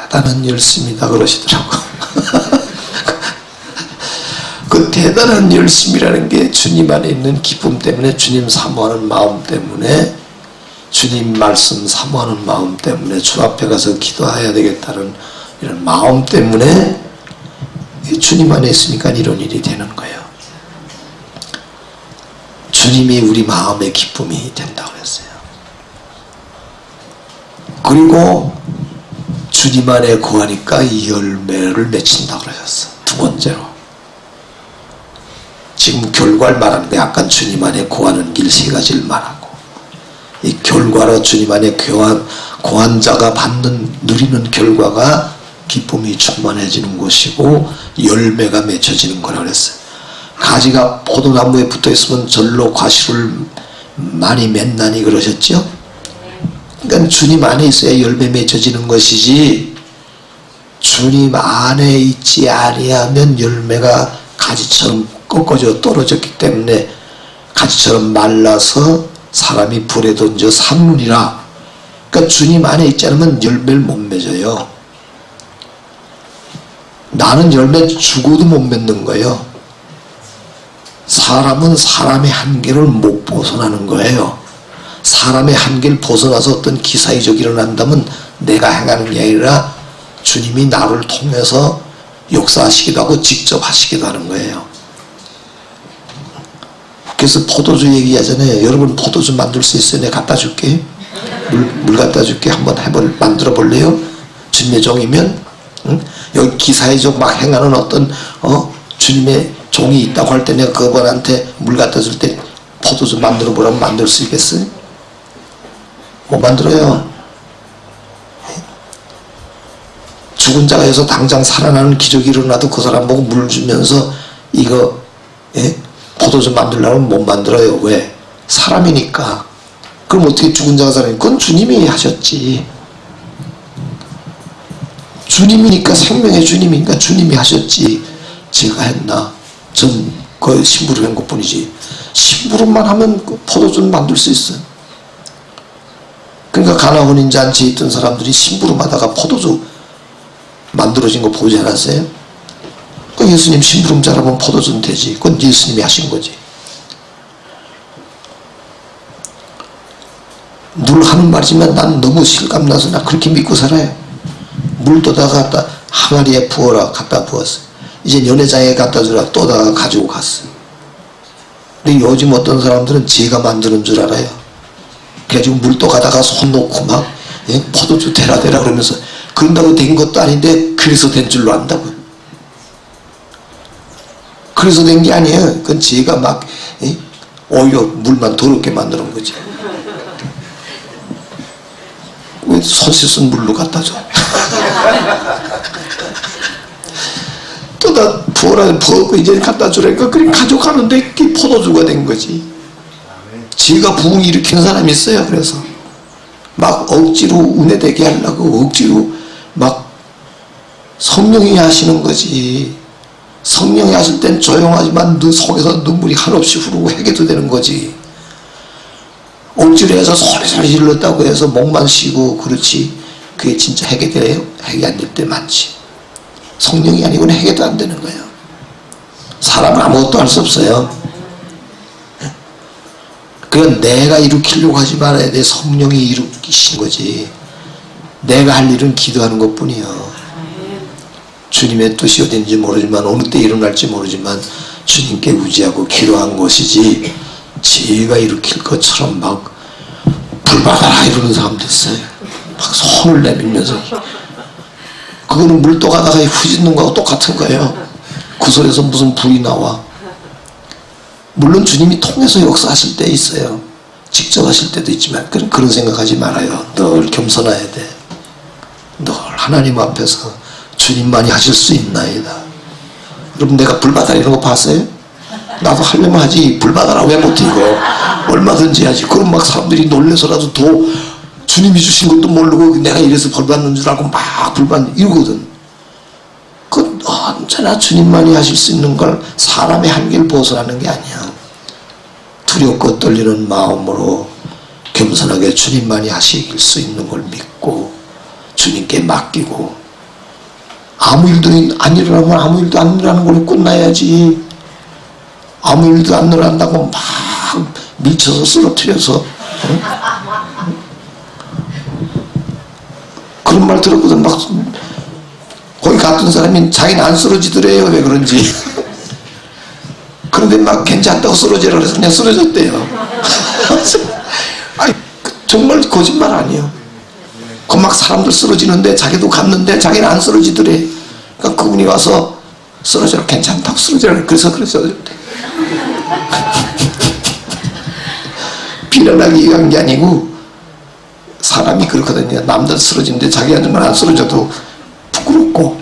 대단한 열심이다 그러시더라고. 그 대단한 열심이라는 게 주님 안에 있는 기쁨 때문에, 주님 사모하는 마음 때문에, 주님 말씀 사모하는 마음 때문에, 주 앞에 가서 기도해야 되겠다는 이런 마음 때문에 주님 안에 있으니까 이런 일이 되는 거예요. 주님이 우리 마음의 기쁨이 된다고 했어요. 그리고 주님 안에 거하니까 이 열매를 맺힌다고 그러셨어. 두 번째로 지금 결과를 말하는 게 약간 주님 안에 거하는 길 세 가지를 말하고, 이 결과로 주님 안에 거한 자가 누리는 결과가 기쁨이 충만해지는 것이고 열매가 맺혀지는 거라고 그랬어요. 가지가 포도나무에 붙어 있으면 절로 과실을 많이 맺나니 그러셨죠. 그러니까 주님 안에 있어야 열매 맺혀지는 것이지, 주님 안에 있지 아니하면 열매가 가지처럼 꺾어져 떨어졌기 때문에 가지처럼 말라서 사람이 불에 던져 삶느니라. 그러니까 주님 안에 있지 않으면 열매를 못 맺어요. 나는 열매 죽어도 못 맺는 거예요. 사람은 사람의 한계를 못 벗어나는 거예요. 사람의 한계를 벗어나서 어떤 기사의적이 일어난다면 내가 행하는 게 아니라 주님이 나를 통해서 역사하시기도 하고 직접 하시기도 하는 거예요. 그래서 포도주 얘기하잖아요. 여러분 포도주 만들 수 있어요? 내가 갖다 줄게. 물 갖다 줄게. 한번 만들어 볼래요? 주님의 종이면? 응? 여기 기사의적 막 행하는 어떤 주님의 종이 있다고 할 때 내가 그분한테 물 갖다 줄 때 포도주 만들어 보라면 만들 수 있겠어요? 못 만들어요. 죽은 자가 여기서 당장 살아나는 기적이 일어나도 그 사람 보고 물 주면서 이거 포도주 만들려면 못 만들어요. 왜? 사람이니까. 그럼 어떻게 죽은 자가 살아나니? 그건 주님이 하셨지. 주님이니까, 생명의 주님이니까 주님이 하셨지. 제가 했나? 전 그 심부름 한 것뿐이지. 심부름만 하면 그 포도주는 만들 수 있어요. 그러니까 가나 혼인 잔치에 있던 사람들이 심부름하다가 포도주 만들어진 거 보지 않았어요? 그 예수님 심부름 잘하면 포도주는 되지. 그건 예수님이 하신 거지. 늘 하는 말이지만 난 너무 실감나서 나 그렇게 믿고 살아요. 물 떠다가 항아리에 부어라. 갖다 부었어. 이제 연회장에 갖다 주라. 또다가 가지고 갔어. 근데 요즘 어떤 사람들은 지가 만드는 줄 알아요. 그래가지고 물 떠가다가 손 놓고 막 포도주 대라 그러면서, 그런다고 된 것도 아닌데 그래서 된 줄로 안다고요. 그래서 된 게 아니에요. 그건 지가 막 오히려 물만 더럽게 만드는 거지. 왜 손 씻은 물로 갖다 줘? 부어라 부었고 이제 갖다 주라니까 그냥 가져가는데 그게 포도주가 된 거지. 지가 부흥 일으키는 사람이 있어요. 그래서 막 억지로 은혜되게 하려고 억지로 막 성령이 하시는 거지. 성령이 하실 땐 조용하지만 너 속에서 눈물이 한없이 흐르고 해결도 되는 거지. 억지로 해서 소리소리 질렀다고 해서 목만 쉬고 그렇지 그게 진짜 해결돼요? 해결 안 될 때 많지. 성령이 아니고는 해결도 안 되는 거예요. 사람은 아무것도 할 수 없어요. 그건 내가 일으키려고 하지 말아야 돼. 성령이 일으키신 거지. 내가 할 일은 기도하는 것뿐이요. 주님의 뜻이 어딘지 모르지만 어느 때 일어날지 모르지만 주님께 의지하고 기도한 것이지 지가 일으킬 것처럼 막 불받아라 이러는 사람도 있어요. 막 손을 내밀면서 그거는 물도 가다가 후진는 거하고 똑같은 거예요. 그 소리에서 무슨 불이 나와. 물론 주님이 통해서 역사하실 때 있어요. 직접 하실 때도 있지만 그런 생각하지 말아요. 늘 겸손해야 돼. 늘 하나님 앞에서 주님만이 하실 수 있나이다. 여러분 내가 불받아라 이런 거 봤어요? 나도 하려면 하지. 불받아라 왜 못해 이거. 얼마든지 하지. 그럼 막 사람들이 놀래서라도 더 주님이 주신 것도 모르고 내가 이래서 벌받는 줄 알고 막 불받는 이러거든. 그건 언제나 주님만이 하실 수 있는 걸 사람의 한계를 벗어나는 게 아니야. 두렵고 떨리는 마음으로 겸손하게 주님만이 하실 수 있는 걸 믿고 주님께 맡기고 아무 일도 안 일어나면 아무 일도 안 일어나는 걸로 끝나야지. 아무 일도 안 일어난다고 막 밀쳐서 쓰러뜨려서 그런 말 들었거든. 막 거기 갔던 사람이 자기는 안 쓰러지더래요. 왜 그런지. 그런데 막 괜찮다고 쓰러지라 그래서 그냥 쓰러졌대요. 아니, 정말 거짓말 아니에요. 그 막 사람들 쓰러지는데 자기도 갔는데 자기는 안 쓰러지더래. 그러니까 그분이 와서 쓰러져라 괜찮다고 쓰러지라 그래서 쓰러졌대. 비난하기 위한 게 아니고 사람이 그렇거든요. 남들 쓰러지는데 자기 안 쓰러져도 부끄럽고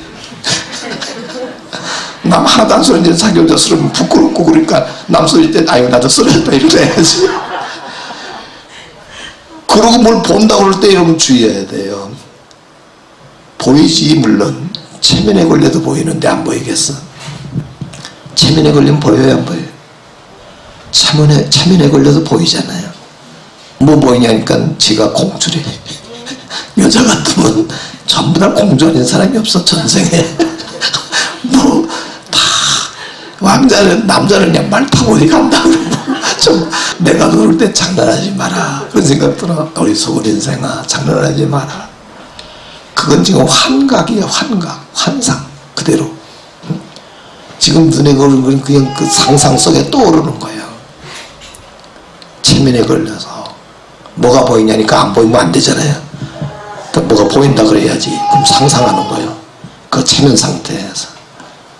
남 하나도 안 쓰러지는데 자기 혼자 쓰러지면 부끄럽고 그러니까 남 쓰러질 때 아유 나도 쓰러졌다 이래야지. 그러고 뭘 본다고 그럴 때 이러면 주의해야 돼요. 보이지 물론 체면에 걸려도 보이는데 안 보이겠어. 체면에 걸리면 보여요 안 보여요? 체면에 걸려도 보이잖아요. 뭐 보이냐니까 지가 공주래. 여자 같으면 전부 다 공주 아닌 사람이 없어 전생에. 뭐 다 왕자는 남자는 그냥 말 타고 어디 간다 그러고 좀 내가 놀 때 장난하지 마라 그런 생각 들어. 어리석은 인생아 장난하지 마라. 그건 지금 환각이에요. 환상 그대로. 지금 눈에 걸린 건 그냥 그 상상 속에 떠오르는 거예요. 체면에 걸려서 뭐가 보이냐니까 안 보이면 안 되잖아요. 뭐가 보인다 그래야지. 그럼 상상하는 거예요. 그 체면 상태에서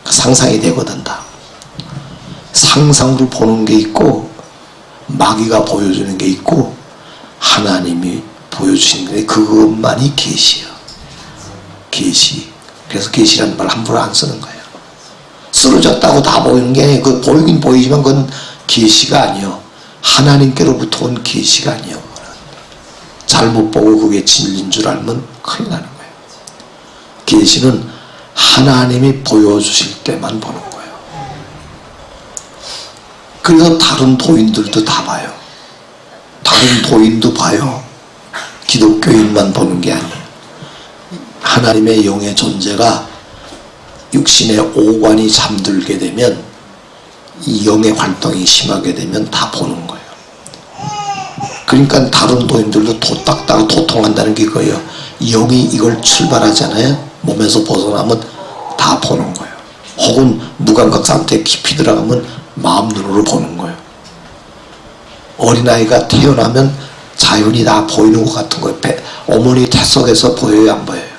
그 상상이 되거든. 다 상상으로 보는 게 있고 마귀가 보여주는 게 있고 하나님이 보여주시는 게 그것만이 계시요. 계시. 그래서 계시라는 말 함부로 안 쓰는 거예요. 쓰러졌다고 다 보이는 게 아니에요. 그 보이긴 보이지만 그건 계시가 아니요. 하나님께로부터 온 계시가 아니요. 잘못 보고 그게 진리인 줄 알면 큰일 나는 거예요. 계시는 하나님이 보여주실 때만 보는 거예요. 그래서 다른 도인들도 다 봐요. 다른 도인도 봐요. 기독교인만 보는 게 아니에요. 하나님의 영의 존재가 육신의 오관이 잠들게 되면 이 영의 활동이 심하게 되면 다 보는 거예요. 그러니까 다른 도인들도 도딱딱 도통한다는 게 그거예요. 영이 이걸 출발하잖아요. 몸에서 벗어나면 다 보는 거예요. 혹은 무감각 상태에 깊이 들어가면 마음 눈으로 보는 거예요. 어린아이가 태어나면 자연이 다 보이는 것 같은 거예요. 어머니 태 속에서 보여요 안 보여요?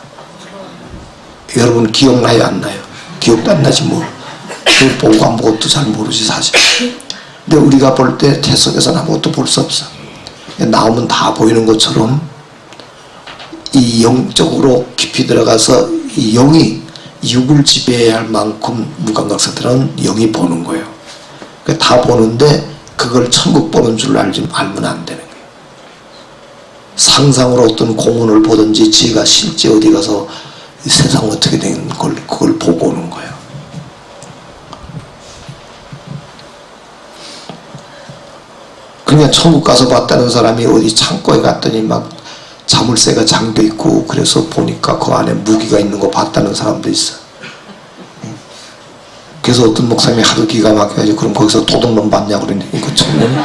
여러분 기억나요 안 나요? 기억도 안 나지 뭐. 그걸 보고 아무것도 잘 모르지 사실. 근데 우리가 볼 때 태 속에서는 아무것도 볼 수 없어. 나오면 다 보이는 것처럼 이 영적으로 깊이 들어가서 이 영이 육을 지배해야 할 만큼 무감각사들은 영이 보는 거예요. 다 보는데 그걸 천국 보는 줄 알면 안 되는 거예요. 상상으로 어떤 공원을 보든지 지가 실제 어디 가서 세상 어떻게 된 걸 그걸 보고 오는 거예요. 그러니까 천국 가서 봤다는 사람이 어디 창고에 갔더니 막 자물쇠가 잠겨 있고 그래서 보니까 그 안에 무기가 있는 거 봤다는 사람도 있어. 그래서 어떤 목사님이 하도 기가 막혀가지고 그럼 거기서 도둑놈 봤냐고 그러니까 처음에는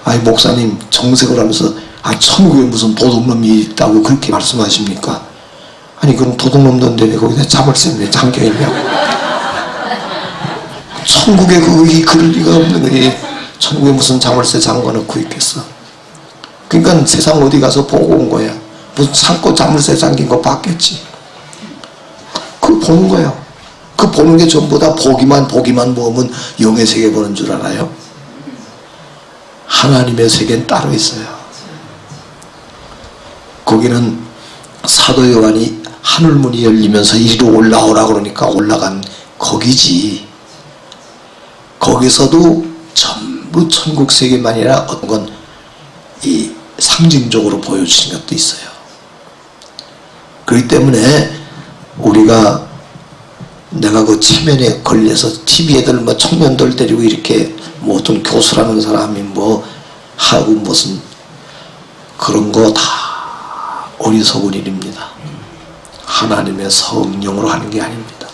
아니 목사님 정색을 하면서 아 천국에 무슨 도둑놈이 있다고 그렇게 말씀하십니까? 아니 그럼 도둑놈도 왜 거기다 자물쇠는 잠겨 있냐고. 천국에 그럴 리가 없는 거지. 천국에 무슨 자물쇠 잠궈 놓고 있겠어. 그러니까 세상 어디 가서 보고 온 거야. 무슨 창고 자물쇠 잠긴 거 봤겠지. 그거 보는 거야. 그 보는 게 전부 다 보기만 모으면 영의 세계 보는 줄 알아요? 하나님의 세계는 따로 있어요. 거기는 사도 요한이 하늘문이 열리면서 이리로 올라오라 그러니까 올라간 거기지. 거기서도 전부 천국 세계만 아니라 어떤 건 이 상징적으로 보여주신 것도 있어요. 그렇기 때문에 우리가 내가 그 체면에 걸려서 TV 애들 뭐 청년들 데리고 이렇게 뭐 어떤 교수라는 사람이 뭐 하고 무슨 그런 거 다 어리석은 일입니다. 하나님의 성령으로 하는 게 아닙니다.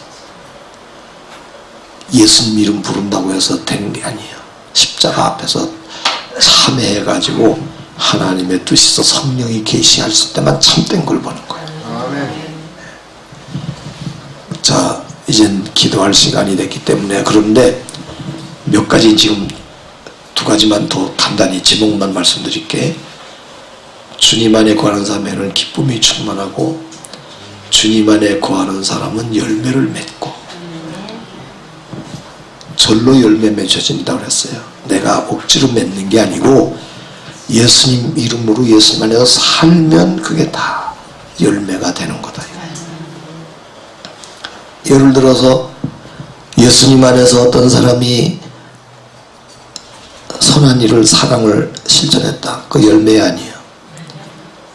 예수님 이름 부른다고 해서 되는 게 아니에요. 십자가 앞에서 참회해가지고 하나님의 뜻에서 성령이 계시할 때만 참된 걸 보는 거예요. 자, 이젠 기도할 시간이 됐기 때문에 그런데 몇 가지 지금 두 가지만 더 간단히 제목만 말씀드릴게. 주님 안에 거하는 사람에는 기쁨이 충만하고 주님 안에 거하는 사람은 열매를 맺고 절로 열매 맺어진다고 그랬어요. 내가 억지로 맺는 게 아니고 예수님 이름으로 예수님 안에서 살면 그게 다 열매가 되는 거다. 예를 들어서 예수님 안에서 어떤 사람이 선한 일을 사랑을 실천했다. 그 열매 아니에요.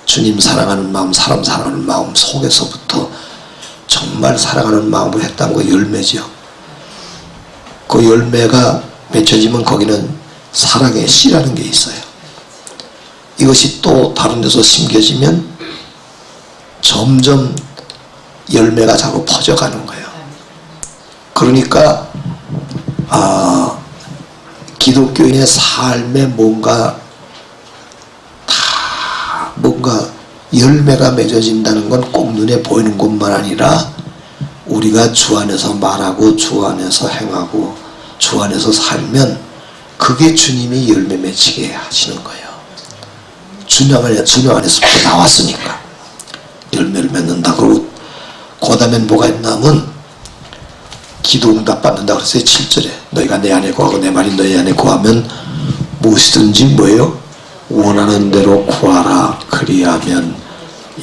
주님 사랑하는 마음, 사람 사랑하는 마음 속에서부터 정말 사랑하는 마음으로 했다는 거 열매죠. 그 열매가 맺혀지면 거기는 사랑의 씨라는 게 있어요. 이것이 또 다른 데서 심겨지면 점점 열매가 자꾸 퍼져가는 거예요. 그러니까 기독교인의 삶에 뭔가 열매가 맺어진다는 건 꼭 눈에 보이는 것만 아니라 우리가 주 안에서 말하고 주 안에서 행하고 주 안에서 살면 그게 주님이 열매 맺히게 하시는 거예요. 주님 안에서부터 나왔으니까 열매를 맺는다. 그리고 그 다음엔 뭐가 있냐면 기도 응답 받는다 그랬어요. 7절에 너희가 내 안에 거하고 내 말이 너희 안에 거하면 무엇이든지 뭐예요? 원하는 대로 구하라 그리하면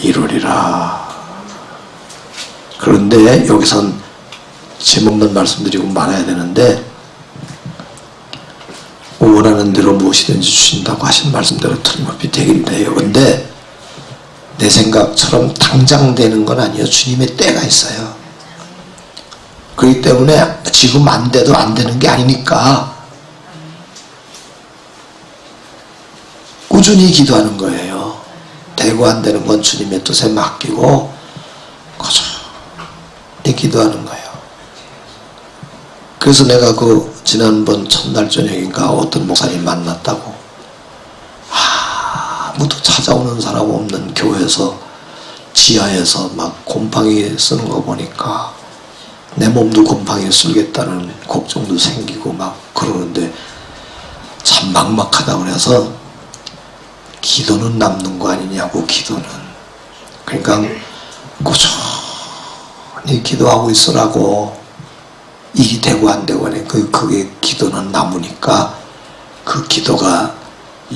이루리라. 그런데 여기선 제목만 말씀드리고 말아야 되는데 원하는 대로 무엇이든지 주신다고 하신 말씀대로 틀림없이 되긴 돼요. 근데 내 생각처럼 당장 되는 건 아니에요. 주님의 때가 있어요. 그렇기 때문에 지금 안 돼도 안 되는 게 아니니까 꾸준히 기도하는 거예요. 되고 안 되는 건 주님의 뜻에 맡기고 꾸준히 기도하는 거예요. 그래서 내가 그 지난번 첫날 저녁인가 어떤 목사님 만났다고 아무도 찾아오는 사람 없는 교회에서 지하에서 막 곰팡이 쓰는 거 보니까 내 몸도 곰팡이 쓸겠다는 걱정도 생기고 막 그러는데 참 막막하다고 그래서 기도는 남는 거 아니냐고. 기도는 그러니까 꾸준히 기도하고 있으라고. 일이 되고 안 되고 하니 그게 기도는 남으니까 그 기도가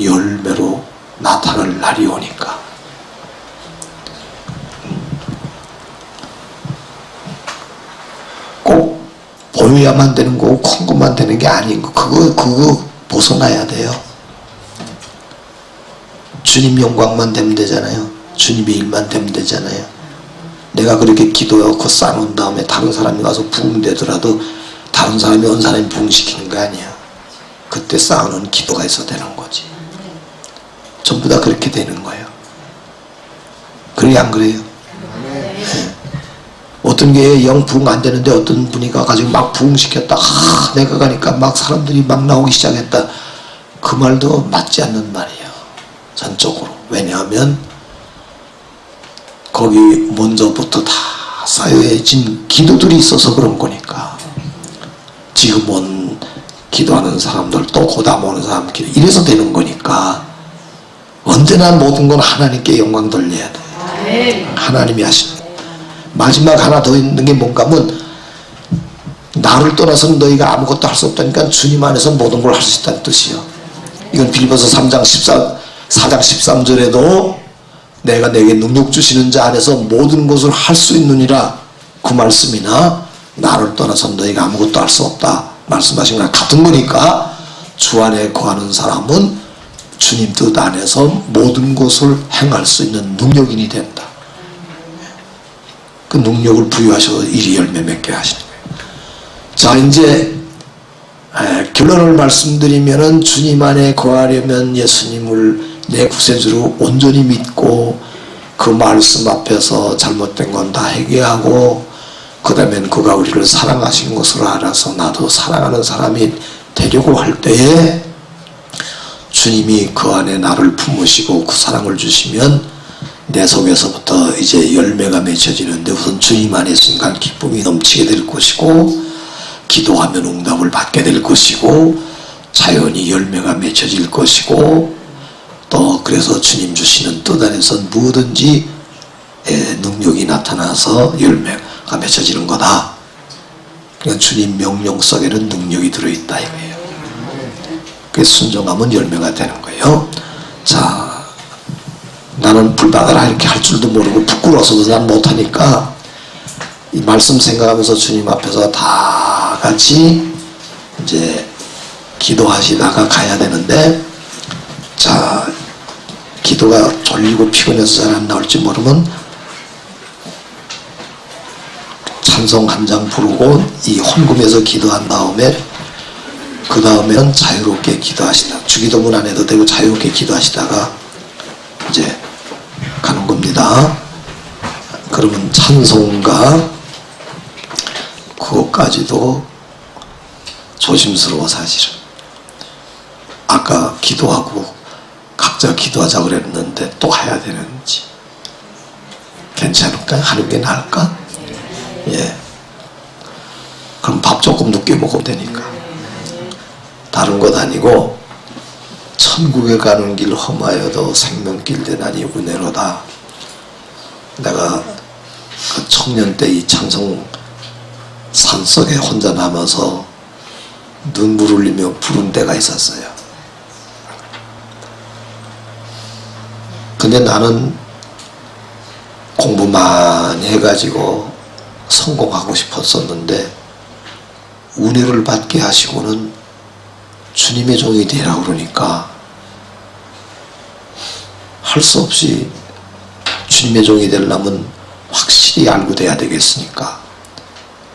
열매로 나타날 날이 오니까 보여야만 되는 거고 큰 것만 되는 게 아닌 거. 그거 벗어나야 돼요. 주님 영광만 되면 되잖아요. 주님의 일만 되면 되잖아요. 내가 그렇게 기도하고 쌓아놓은 다음에 다른 사람이 가서 부흥되더라도 다른 사람이 온 사람이 부흥시키는 거 아니야. 그때 쌓아놓은 기도가 있어야 되는 거지. 전부 다 그렇게 되는 거예요. 그래요, 안 그래요? 네. 어떤 게 영 부흥 안 되는데 어떤 분이 가가지고 막 부흥시켰다. 내가 가니까 막 사람들이 막 나오기 시작했다. 그 말도 맞지 않는 말이에요. 전적으로. 왜냐하면 거기 먼저부터 다 쌓여진 기도들이 있어서 그런 거니까. 지금 온 기도하는 사람들 또 고담 오는 사람 기도 이래서 되는 거니까 언제나 모든 건 하나님께 영광 돌려야 돼. 하나님이 하시는. 마지막 하나 더 있는 게 뭔가 하면 나를 떠나서는 너희가 아무것도 할 수 없다니까 주님 안에서 모든 걸 할 수 있다는 뜻이요. 이건 빌립보서 4장 13절에도 내가 내게 능력 주시는 자 안에서 모든 것을 할 수 있느니라 그 말씀이나 나를 떠나서는 너희가 아무것도 할 수 없다 말씀하신 거랑 같은 거니까 주 안에 거하는 사람은 주님 뜻 안에서 모든 것을 행할 수 있는 능력인이 된다. 그 능력을 부여하셔서 이리 열매 맺게 하시는 거예요. 자, 이제 결론을 말씀드리면은 주님 안에 거하려면 예수님을 내 구세주로 온전히 믿고 그 말씀 앞에서 잘못된 건 다 회개하고 그 다음엔 그가 우리를 사랑하신 것을 알아서 나도 사랑하는 사람이 되려고 할 때에 주님이 그 안에 나를 품으시고 그 사랑을 주시면 내 속에서부터 이제 열매가 맺혀지는데 우선 주님 안에 있으니까 기쁨이 넘치게 될 것이고 기도하면 응답을 받게 될 것이고 자연히 열매가 맺혀질 것이고 또 그래서 주님 주시는 뜻 안에서 무엇든지 능력이 나타나서 열매가 맺혀지는 거다. 그러니까 주님 명령 속에는 능력이 들어있다 이거예요. 그래서 순종하면 열매가 되는 거예요. 자, 나는 불받아라 이렇게 할 줄도 모르고 부끄러워서도 난 못하니까 이 말씀 생각하면서 주님 앞에서 다 같이 이제 기도하시다가 가야 되는데, 자, 기도가 졸리고 피곤해서 잘 안 나올지 모르면 찬송 한 장 부르고 이 헌금에서 기도한 다음에 그 다음에는 자유롭게 기도하시다. 주기도문 안 해도 되고 자유롭게 기도하시다가 이제 가는 겁니다. 그러면 찬송가 그것까지도 조심스러워 사실은. 아까 기도하고 각자 기도하자 그랬는데 또 해야 되는지 괜찮을까? 하는 게 나을까? 예. 그럼 밥 조금 늦게 먹으면 되니까. 다른 것 아니고 천국에 가는 길 험하여도 생명길 되나니 은혜로다. 내가 그 청년 때 이 찬송 산속에 혼자 남아서 눈물 흘리며 부른 때가 있었어요. 근데 나는 공부 많이 해가지고 성공하고 싶었었는데 은혜를 받게 하시고는 주님의 종이 되라 그러니까 할 수 없이 주님의 종이 되려면 확실히 알고 돼야 되겠으니까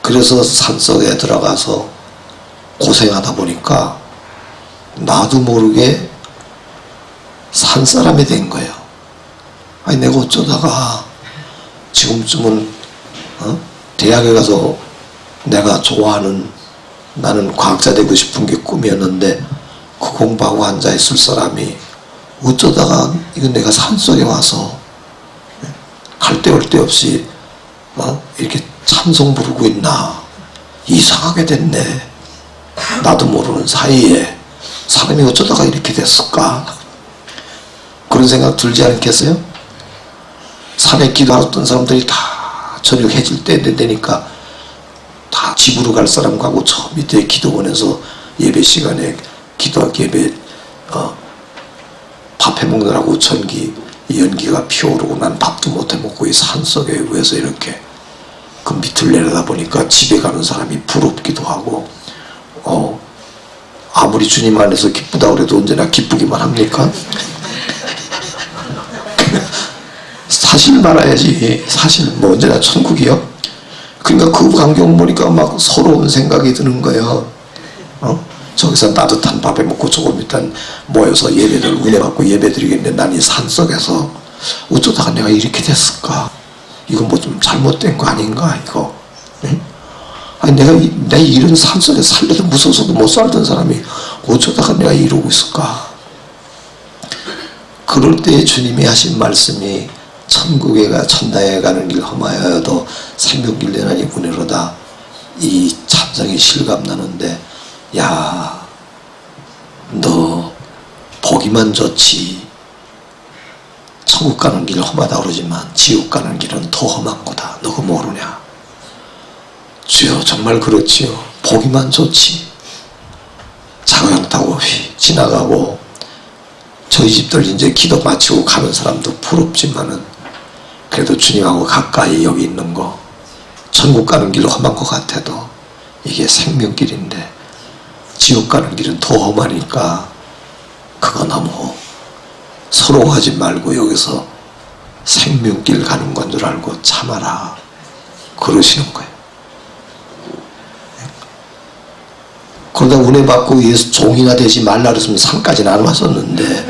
그래서 산속에 들어가서 고생하다 보니까 나도 모르게 산사람이 된 거예요. 아니 내가 어쩌다가 지금쯤은 대학에 가서 내가 좋아하는, 나는 과학자 되고 싶은 게 꿈이었는데 그 공부하고 앉아있을 사람이 어쩌다가 이건 내가 산속에 와서 갈 데 올 데 없이 이렇게 찬송 부르고 있나, 이상하게 됐네. 나도 모르는 사이에 사람이 어쩌다가 이렇게 됐을까, 그런 생각 들지 않겠어요? 산에 기도하던 사람들이 다 저녁 해질 때 되니까 다 집으로 갈 사람 가고 저 밑에 기도원에서 예배 시간에 기도하기 예배 밥 해먹느라고 전기 연기가 피어오르고 난 밥도 못 해먹고 이 산속에 위에서 이렇게 그 밑을 내려다 보니까 집에 가는 사람이 부럽기도 하고, 아무리 주님 안에서 기쁘다 그래도 언제나 기쁘기만 합니까? 사실 말해야지. 사실 뭐 언제나 천국이요. 그러니까 그 광경 보니까 막 서러운 생각이 드는 거예요. 저기서 따뜻한 밥에 먹고 조금 일단 모여서 예배를 은혜 받고 예배 드리겠는데 난 이 산속에서 어쩌다가 내가 이렇게 됐을까? 이거 뭐 좀 잘못된 거 아닌가 이거? 응? 아니 내가 이런 산속에 살려도 무서워서도 못 살던 사람이 어쩌다가 내가 이러고 있을까? 그럴 때 주님이 하신 말씀이 천국에 천당에 가는 길 험하여도 생명길 내나니 은혜로다. 이 찬성이 실감나는데, 야, 너 보기만 좋지 천국 가는 길 험하다 그러지만 지옥 가는 길은 더 험한 거다. 너 그거 모르냐? 주여 정말 그렇지요. 보기만 좋지 자가용 타고 지나가고 저희 집들 이제 기도 마치고 가는 사람도 부럽지만은 그래도 주님하고 가까이 여기 있는 거 천국 가는 길 험한 것 같아도 이게 생명길인데 지옥 가는 길은 더 험하니까 그거 너무 서러워하지 말고 여기서 생명길 가는 건 줄 알고 참아라 그러시는 거예요. 그러다 은혜 받고 예수 종이나 되지 말라 그랬으면 산까지는 안 왔었는데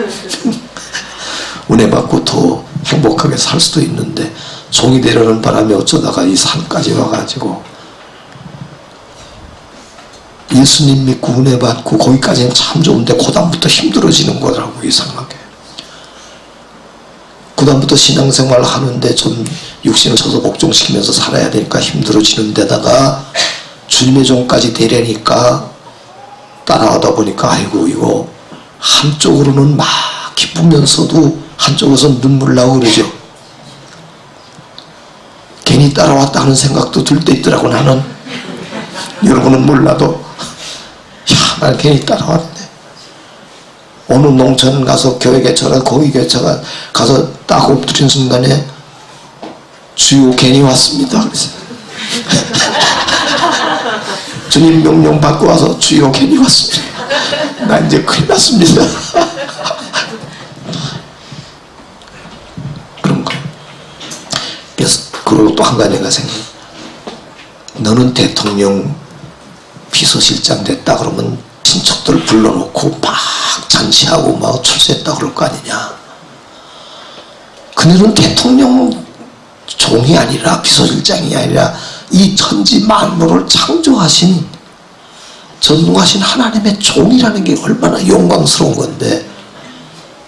은혜 받고 더 행복하게 살 수도 있는데 종이 되려는 바람에 어쩌다가 이 산까지 와가지고 예수님 믿고 은혜 받고 거기까지는 참 좋은데 그 다음부터 힘들어지는 거더라고. 이상하게 그 다음부터 신앙생활 하는데 좀 육신을 쳐서 복종시키면서 살아야 되니까 힘들어지는 데다가 주님의 종까지 되려니까 따라가다 보니까 아이고 이거 한쪽으로는 막 기쁘면서도 한쪽에서 눈물 나고 그러죠. 괜히 따라왔다 하는 생각도 들 때 있더라고. 나는 여러분은 몰라도 난 괜히 따라왔네. 어느 농촌 가서 교회 개척가 거기 개척가 가서 딱 엎드린 순간에 주요 괜히 왔습니다. 그래서 주님 명령 받고 와서 주요 괜히 왔습니다. 나 이제 큰일 났습니다. 그런 거. 그래서 그리고 또 한 가지가 생겨. 너는 대통령 비서실장 됐다 그러면 친척들 불러놓고 막 잔치하고 막 출세했다 그럴 거 아니냐. 그들은 대통령 종이 아니라 비서실장이 아니라 이 천지 만물을 창조하신 전능하신 하나님의 종이라는 게 얼마나 영광스러운 건데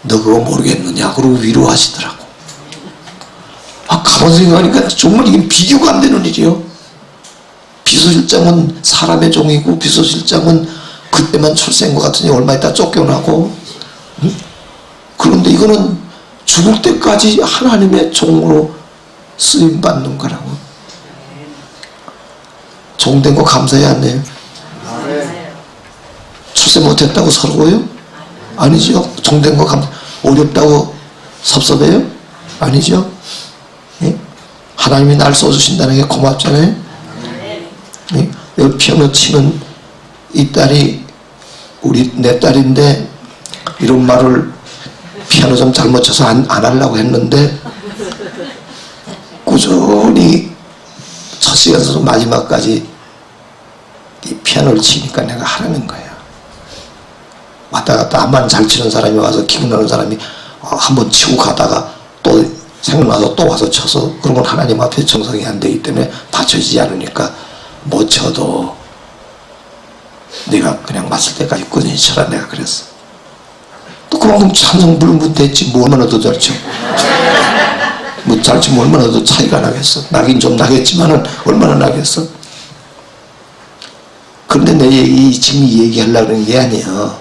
너 그거 모르겠느냐 그러고 위로하시더라고. 가만 생각하니까 정말 이게 비교가 안 되는 일이요. 비서실장은 사람의 종이고 비서실장은 그때만 출세한 것 같으니 얼마 있다 쫓겨나고, 응? 그런데 이거는 죽을 때까지 하나님의 종으로 쓰임받는 거라고. 종된 거 감사해야 안 해요? 출세 못했다고 서러워요? 아니죠. 종된 거 어렵다고 섭섭해요? 아니죠. 예? 하나님이 날 써주신다는 게 고맙잖아요. 예? 여기 피아노 치는 이 딸이 내 딸인데 이런 말을 피아노 좀 잘못 쳐서 안 하려고 했는데 꾸준히 첫 시간에서 마지막까지 이 피아노를 치니까 내가 하라는 거예요. 왔다 갔다 한번 잘 치는 사람이 와서 기분나는 사람이 한번 치고 가다가 또 생각나서 또 와서 쳐서 그런 건 하나님 앞에 정성이 안 되기 때문에 받쳐지지 않으니까 못 쳐도 네가 그냥 맞을 때까지 꾸준히 쳐라 내가 그랬어. 또 그만큼 찬성 불면 됐지 뭐 얼마나 더 잘 쳐. 뭐 잘 치면 얼마나 더 차이가 나겠어. 나긴 좀 나겠지만은 얼마나 나겠어. 그런데 내 지금 얘기하려고 하는 게 아니야.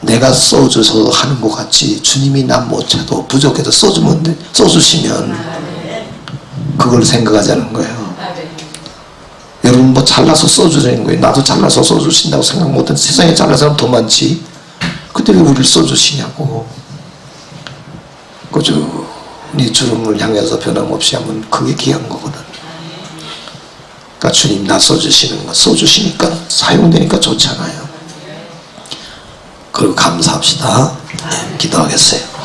내가 써줘서 하는 것 같이 주님이 난 못 쳐도 부족해도 써주시면 그걸 생각하자는 거예요. 여러분 뭐 잘나서 써주자는 거예요. 나도 잘나서 써주신다고 생각 못한 세상에 잘난 사람 더 많지. 근데 왜 우리를 써주시냐고. 꾸준히 네 주름을 향해서 변함없이 하면 그게 귀한 거거든. 그러니까 주님 나 써주시는 거, 써주시니까 사용되니까 좋잖아요. 그리고 감사합시다. 네, 기도하겠어요.